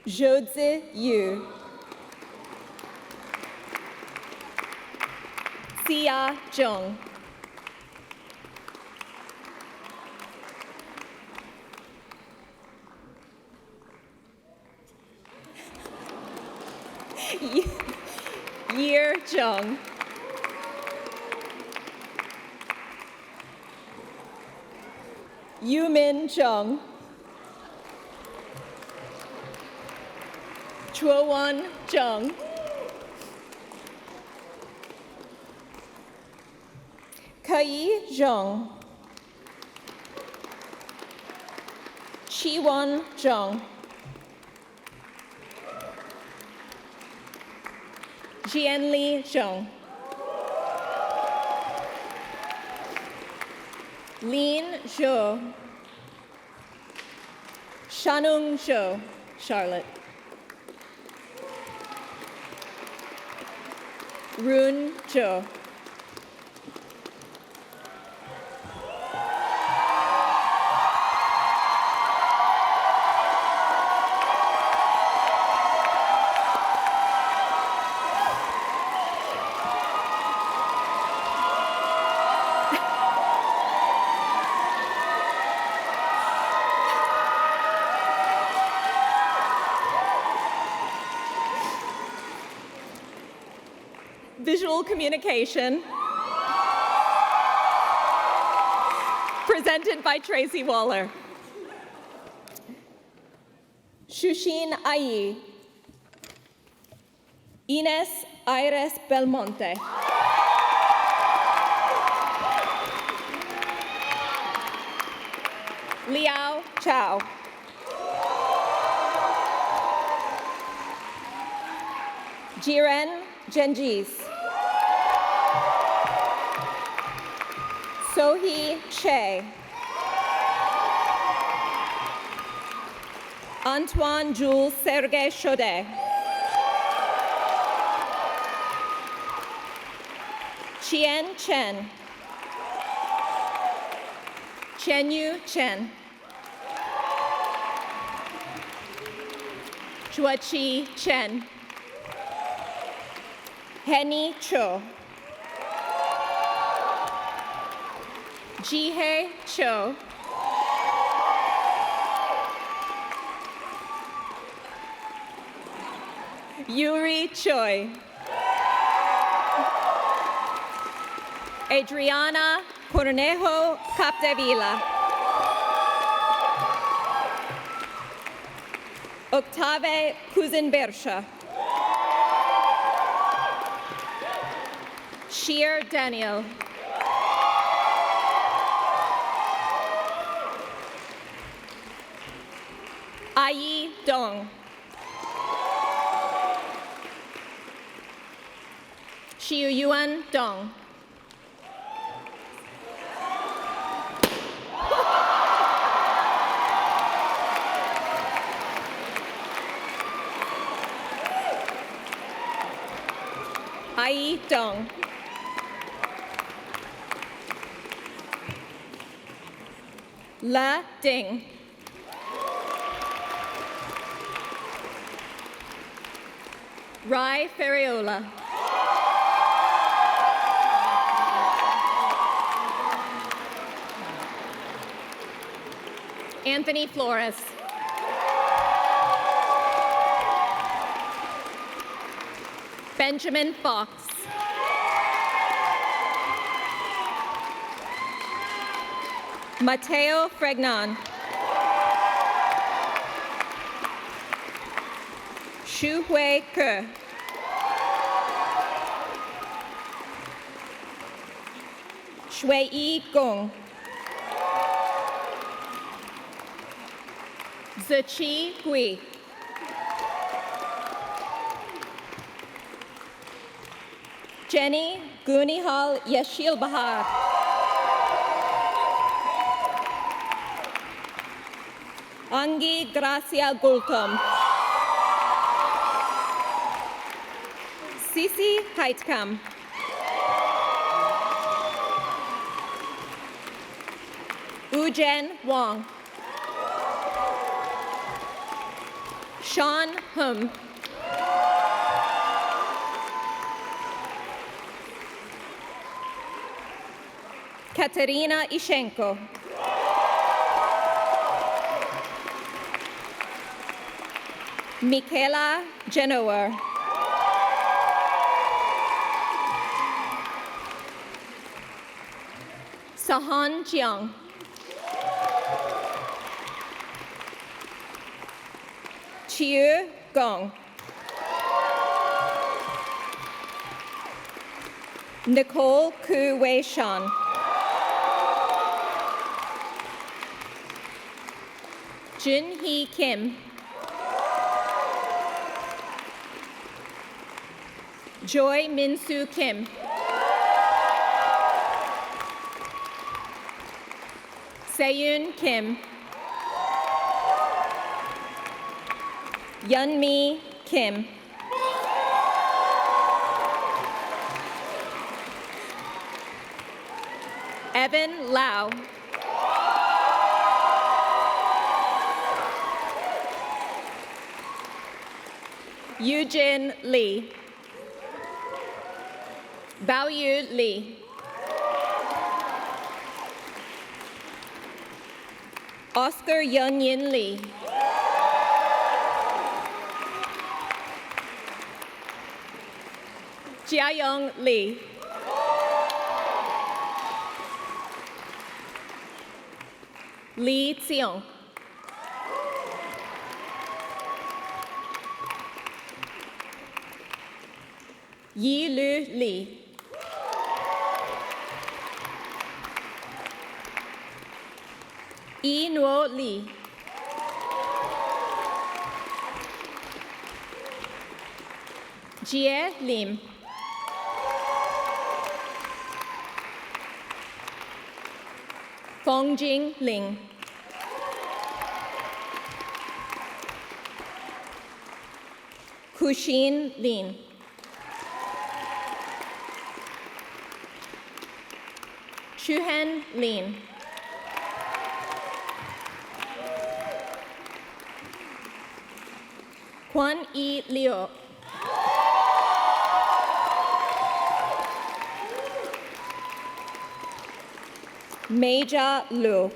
Zhouzhi Yu. Xia Zheng. Year Zheng. Yumin Zheng. Chuowan Zheng. Kai Zheng. Chiwan Zheng. Jianli Zheng. Lin Zhou. Shanung Zhou, Charlotte. Run Zhou. Visual communication, presented by Tracy Waller. Shushin Ayi, Ines Aires Belmonte. Liao Chao. Jiren Genjis. Sohee Che. Antoine Jules Serge Chaudet. Chien Chen. Chenyu Chen. Chuachi Chen. Henny Cho. Jihei Cho. Yuri Choi. Adriana Cornejo Capdevila. Octave Kuzinbersha. Sheer Daniel. Ai Dong. Xiu Yuan Dong. Ai Dong. La Ding. Rai Ferriola. Anthony Flores. Benjamin Fox. Mateo Fregnan. Xu Hui Ke. Shui Yi Gong. Ziqi Gui. Jenny Gunihal Yashil Bahar. Angi Gracia Gultom. Sisi Heitkam. Ujen Wong. Sean Hum. Katerina Ishenko. Michaela Genower. Sahan Jiang. Chiu Gong. Nicole Ku Wei Shan. Jin Hee Kim. Joy Min Soo Kim. Seyun Kim. Yeonmi Kim. Evan Lau. Eugene Lee. Baoyu Lee. Oscar Yeonyin Lee. Jiayong Lee. Lee Tsiong. Yi Lu Lee. Yi Nuo Lee. Jie Lim. Fongjing Ling. Kushin Lin. Chuhen Lin. Kwan Yi Liu. Meja Lu.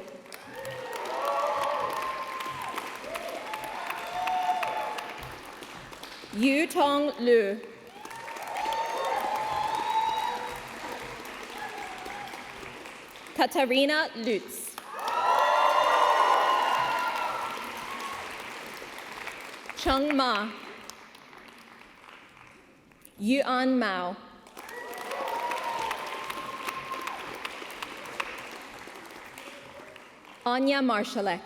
Yu Tong Lu. Katarina Lutz. Chung Ma. Yuan Mao. Anya Marshalek.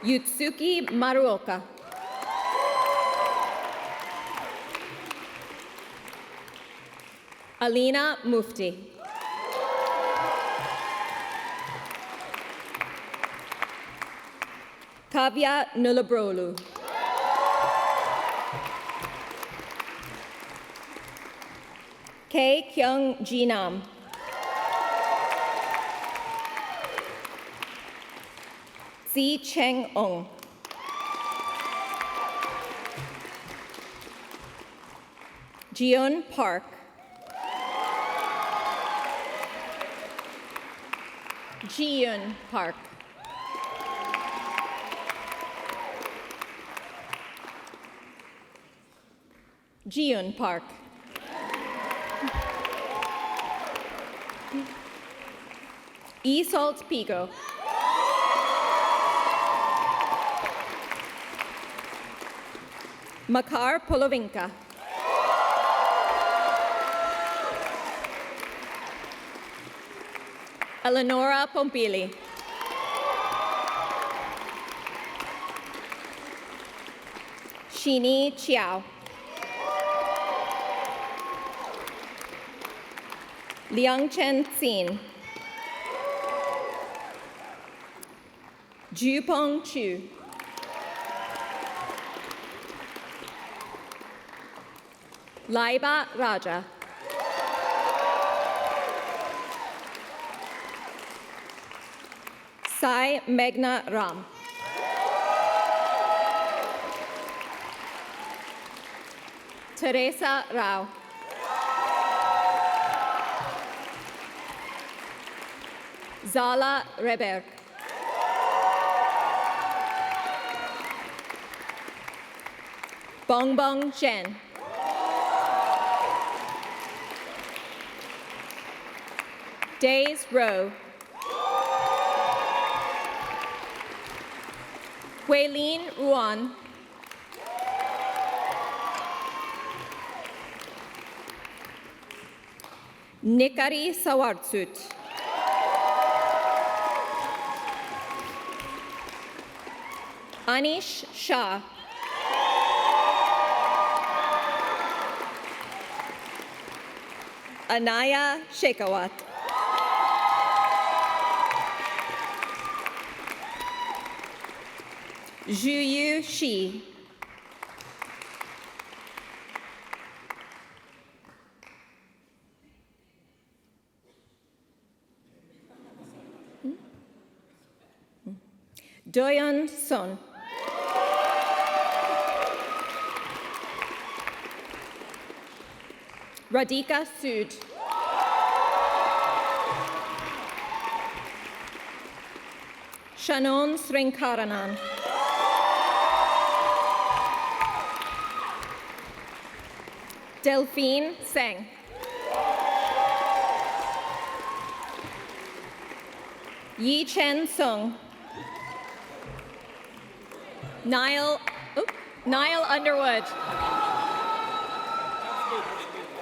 Yutsuki Maruoka. Alina Mufti. Kavya Nulabrolu. K. Kyung Jinam. Si Cheng Ong. Jiun Park. Jiun Park. Jiun Park. Salt Pico. Makar Polovinka. Eleonora Pompili. Shini Chiao. Liang Chen Xin. Jupong Chu. Laiba Raja. Sai Meghna Ram. Teresa Rao. Zala Reberg. Bong Bong Chen. Days Row. Huilin Ruan. Nikari Sawartsut. Anish Shah. Anaya Shekhawat. Zhuyu Shi. Doyeon Son. Radhika Sood. Shannon Srinkaranan. Delphine Seng. Yi Chen Sung. Niall Underwood.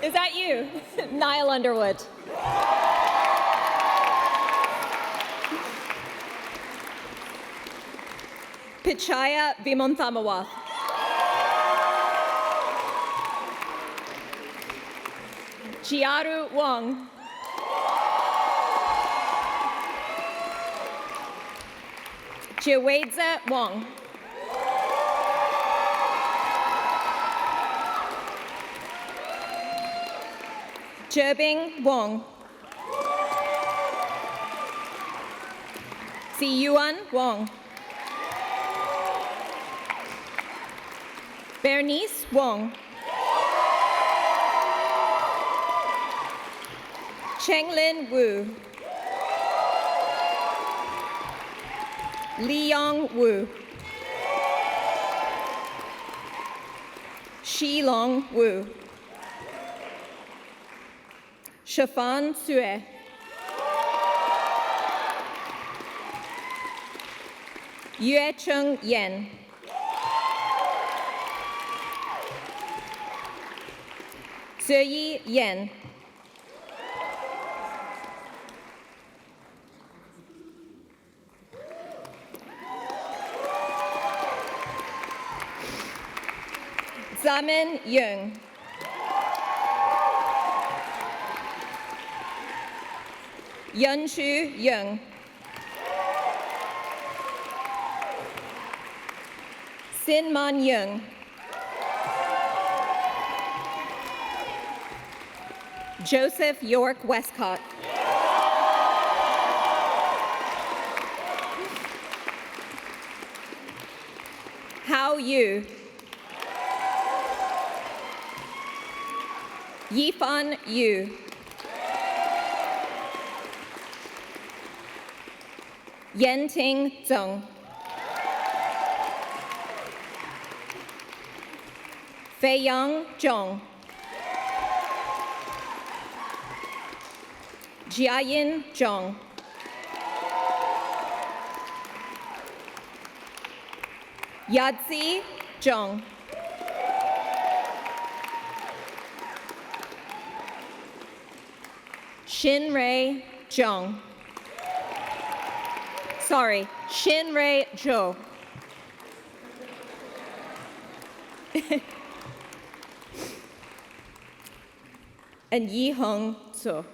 Is that you? Niall Underwood. Pichaya Vimonthamawath. Chiaru Wong. Chiwedza Wong. Jirbing Wong. Ziyuan Wong. Bernice Wong. Chenglin Wu. Leong Wu. Shilong Wu. Shafan Sue. Yue Chung Yen. Ziyi Yen. Zamin Yung. Yunshu Yung. Sinman Yung. Joseph York Westcott. Hao Yu. Yifan Yu. Yenting Zhong. Feiyang Zhong. Jiayin Zhong. Yadzi Zhong. Shinrei Zhong. Sorry, Shinrei Zhou. And Yihong Tzu.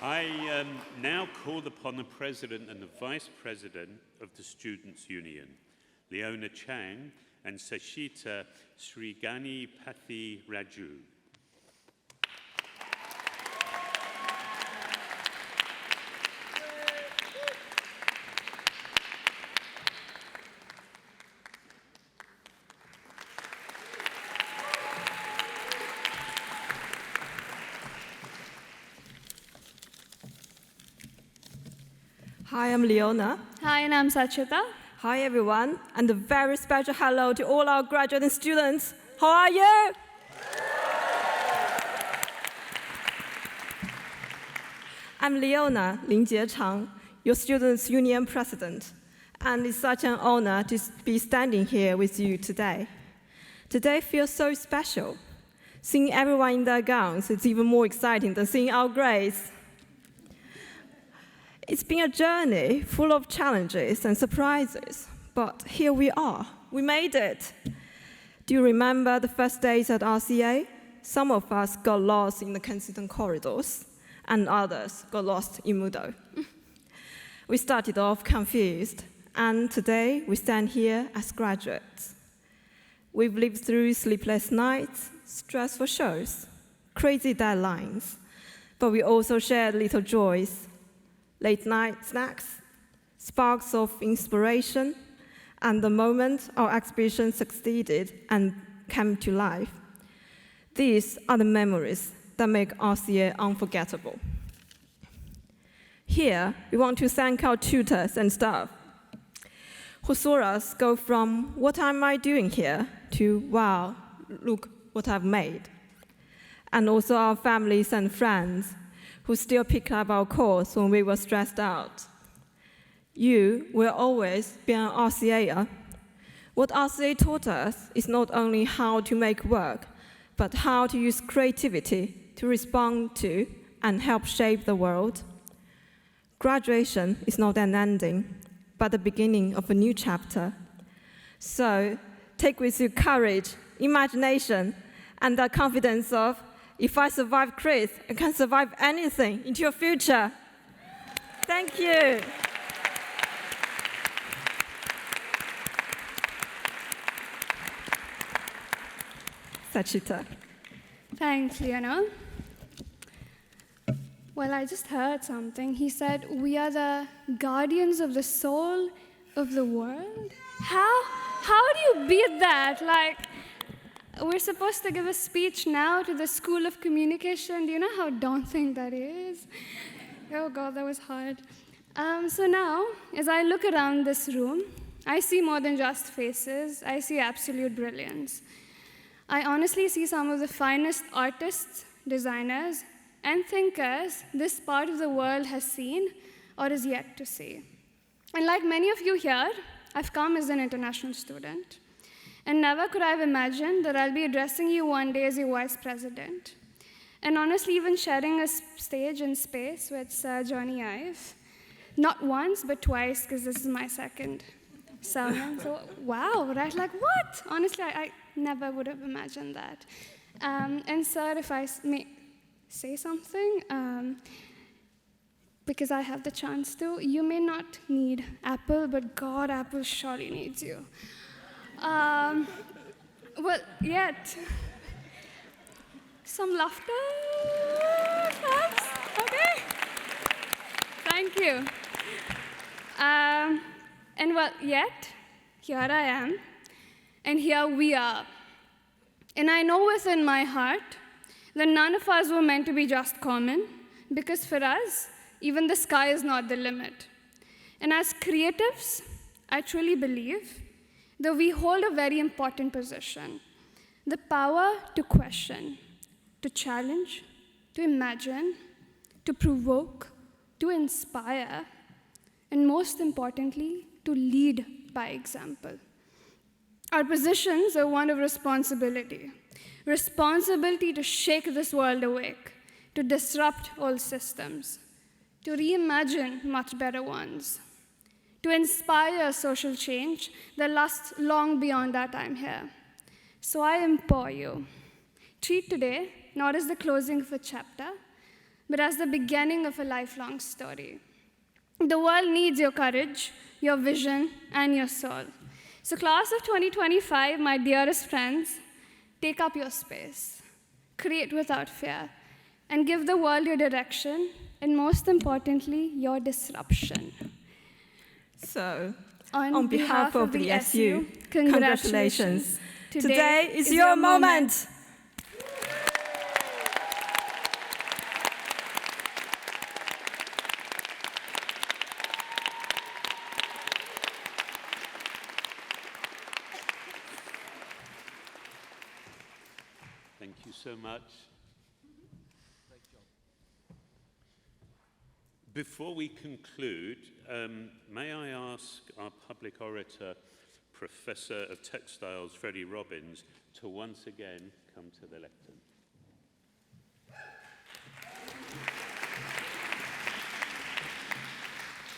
I now call upon the President and the Vice President of the Students' Union, Leona Chang and Sashita Srigani Pathi Raju. Hi, I'm Leona. Hi, and I'm Sachita. Hi, everyone, and a very special hello to all our graduating students. How are you? I'm Leona Lin Jiechang, your Students' Union President, And it's such an honor to be standing here with you today. Today feels so special. Seeing everyone in their gowns is even more exciting than seeing our grades. It's been a journey full of challenges and surprises, but here we are. We made it. Do you remember the first days at RCA? Some of us got lost in the Kensington corridors, and others got lost in Moodle. We started off confused, and today we stand here as graduates. We've lived through sleepless nights, stressful shows, crazy deadlines, but we also shared little joys, late night snacks, sparks of inspiration, and the moment our exhibition succeeded and came to life. These are the memories that make RCA unforgettable. Here, we want to thank our tutors and staff who saw us go from, what am I doing here, to, wow, look what I've made. And also our families and friends who still pick up our calls when we were stressed out. You will always be an RCAer. What RCA taught us is not only how to make work, but how to use creativity to respond to and help shape the world. Graduation is not an ending, but the beginning of a new chapter. So take with you courage, imagination, and the confidence of, if I survive Chris, I can survive anything into your future. Thank you. Sachita. Thanks, Leona. Well, I just heard something. He said, we are the guardians of the soul of the world. How do you beat that? Like, we're supposed to give a speech now to the School of Communication. Do you know how daunting that is? Oh God, that was hard. So now, as I look around this room, I see more than just faces. I see absolute brilliance. I honestly see some of the finest artists, designers, and thinkers this part of the world has seen or is yet to see. And like many of you here, I've come as an international student. And never could I have imagined that I'll be addressing you one day as your vice president. And honestly, even sharing a stage and space with Sir Johnny Ive. Not once, but twice, because this is my second sermon. So, wow, right? Like, what? Honestly, I never would have imagined that. And sir, if I may say something, because I have the chance to, you may not need Apple, but God, Apple surely needs you. Well, yet, some laughter, perhaps? Okay. Thank you. And well, yet, here I am, and here we are. And I know within my heart that none of us were meant to be just common, because for us, even the sky is not the limit. And as creatives, I truly believe that we hold a very important position, the power to question, to challenge, to imagine, to provoke, to inspire, and most importantly, to lead by example. Our positions are one of responsibility. Responsibility to shake this world awake, to disrupt old systems, to reimagine much better ones, to inspire social change that lasts long beyond our time here. So I implore you, treat today not as the closing of a chapter, but as the beginning of a lifelong story. The world needs your courage, your vision, and your soul. So class of 2025, my dearest friends, take up your space, create without fear, and give the world your direction, and most importantly, your disruption. So, on behalf of the SU, congratulations. Today is your moment. Thank you so much. Before we conclude, may I ask our public orator, Professor of Textiles, Freddie Robbins, to once again come to the lectern.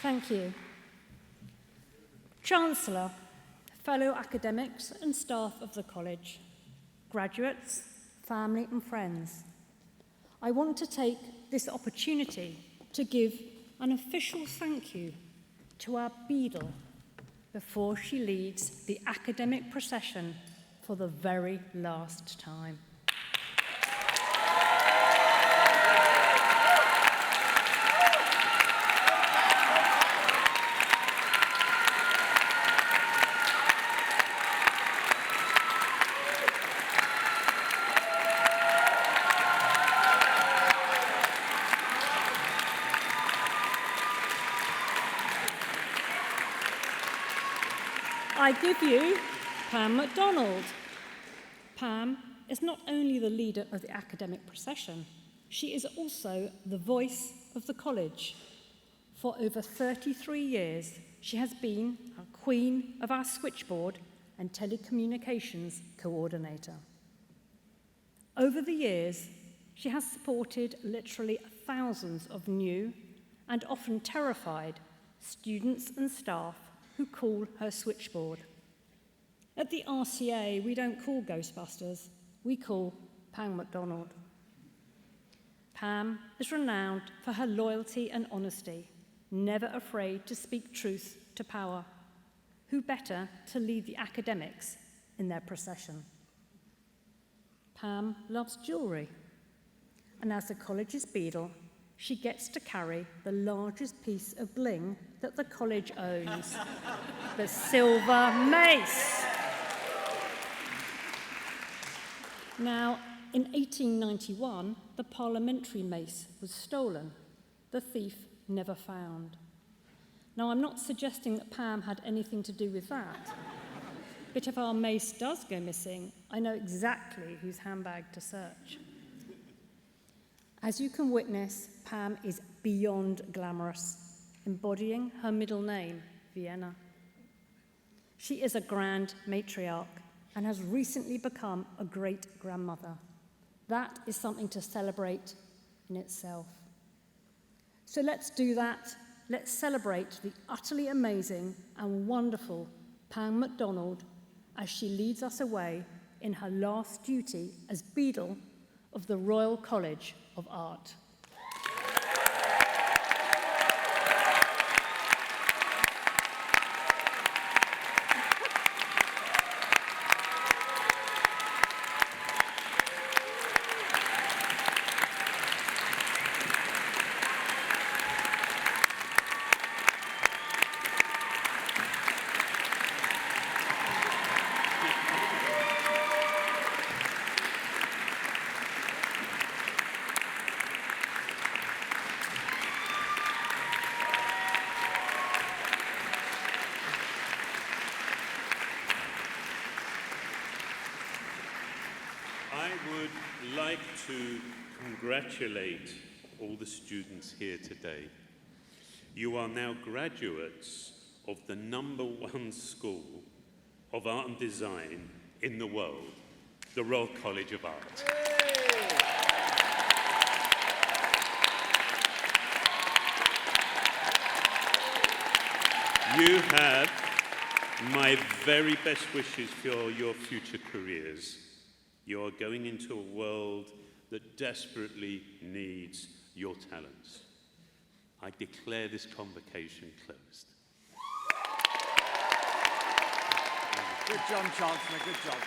Thank you. Chancellor, fellow academics and staff of the college, graduates, family and friends, I want to take this opportunity to give an official thank you to our beadle before she leads the academic procession for the very last time. I give you Pam MacDonald. Pam is not only the leader of the academic procession, she is also the voice of the college. For over 33 years, she has been our queen of our switchboard and telecommunications coordinator. Over the years, she has supported literally thousands of new and often terrified students and staff who call her switchboard. At the RCA, we don't call Ghostbusters, we call Pam MacDonald. Pam is renowned for her loyalty and honesty, never afraid to speak truth to power. Who better to lead the academics in their procession? Pam loves jewellery, and as the college's beadle, she gets to carry the largest piece of bling that the college owns, the silver mace. Now, in 1891, the parliamentary mace was stolen, the thief never found. Now, I'm not suggesting that Pam had anything to do with that, but if our mace does go missing, I know exactly whose handbag to search. As you can witness, Pam is beyond glamorous, embodying her middle name, Vienna. She is a grand matriarch and has recently become a great-grandmother. That is something to celebrate in itself. So let's do that. Let's celebrate the utterly amazing and wonderful Pam MacDonald as she leads us away in her last duty as beadle of the Royal College of Art. To congratulate all the students here today. You are now graduates of the #1 school of art and design in the world, the Royal College of Art. You have my very best wishes for your future careers. You are going into a world that desperately needs your talents. I declare this convocation closed. Good job, Chancellor, good job.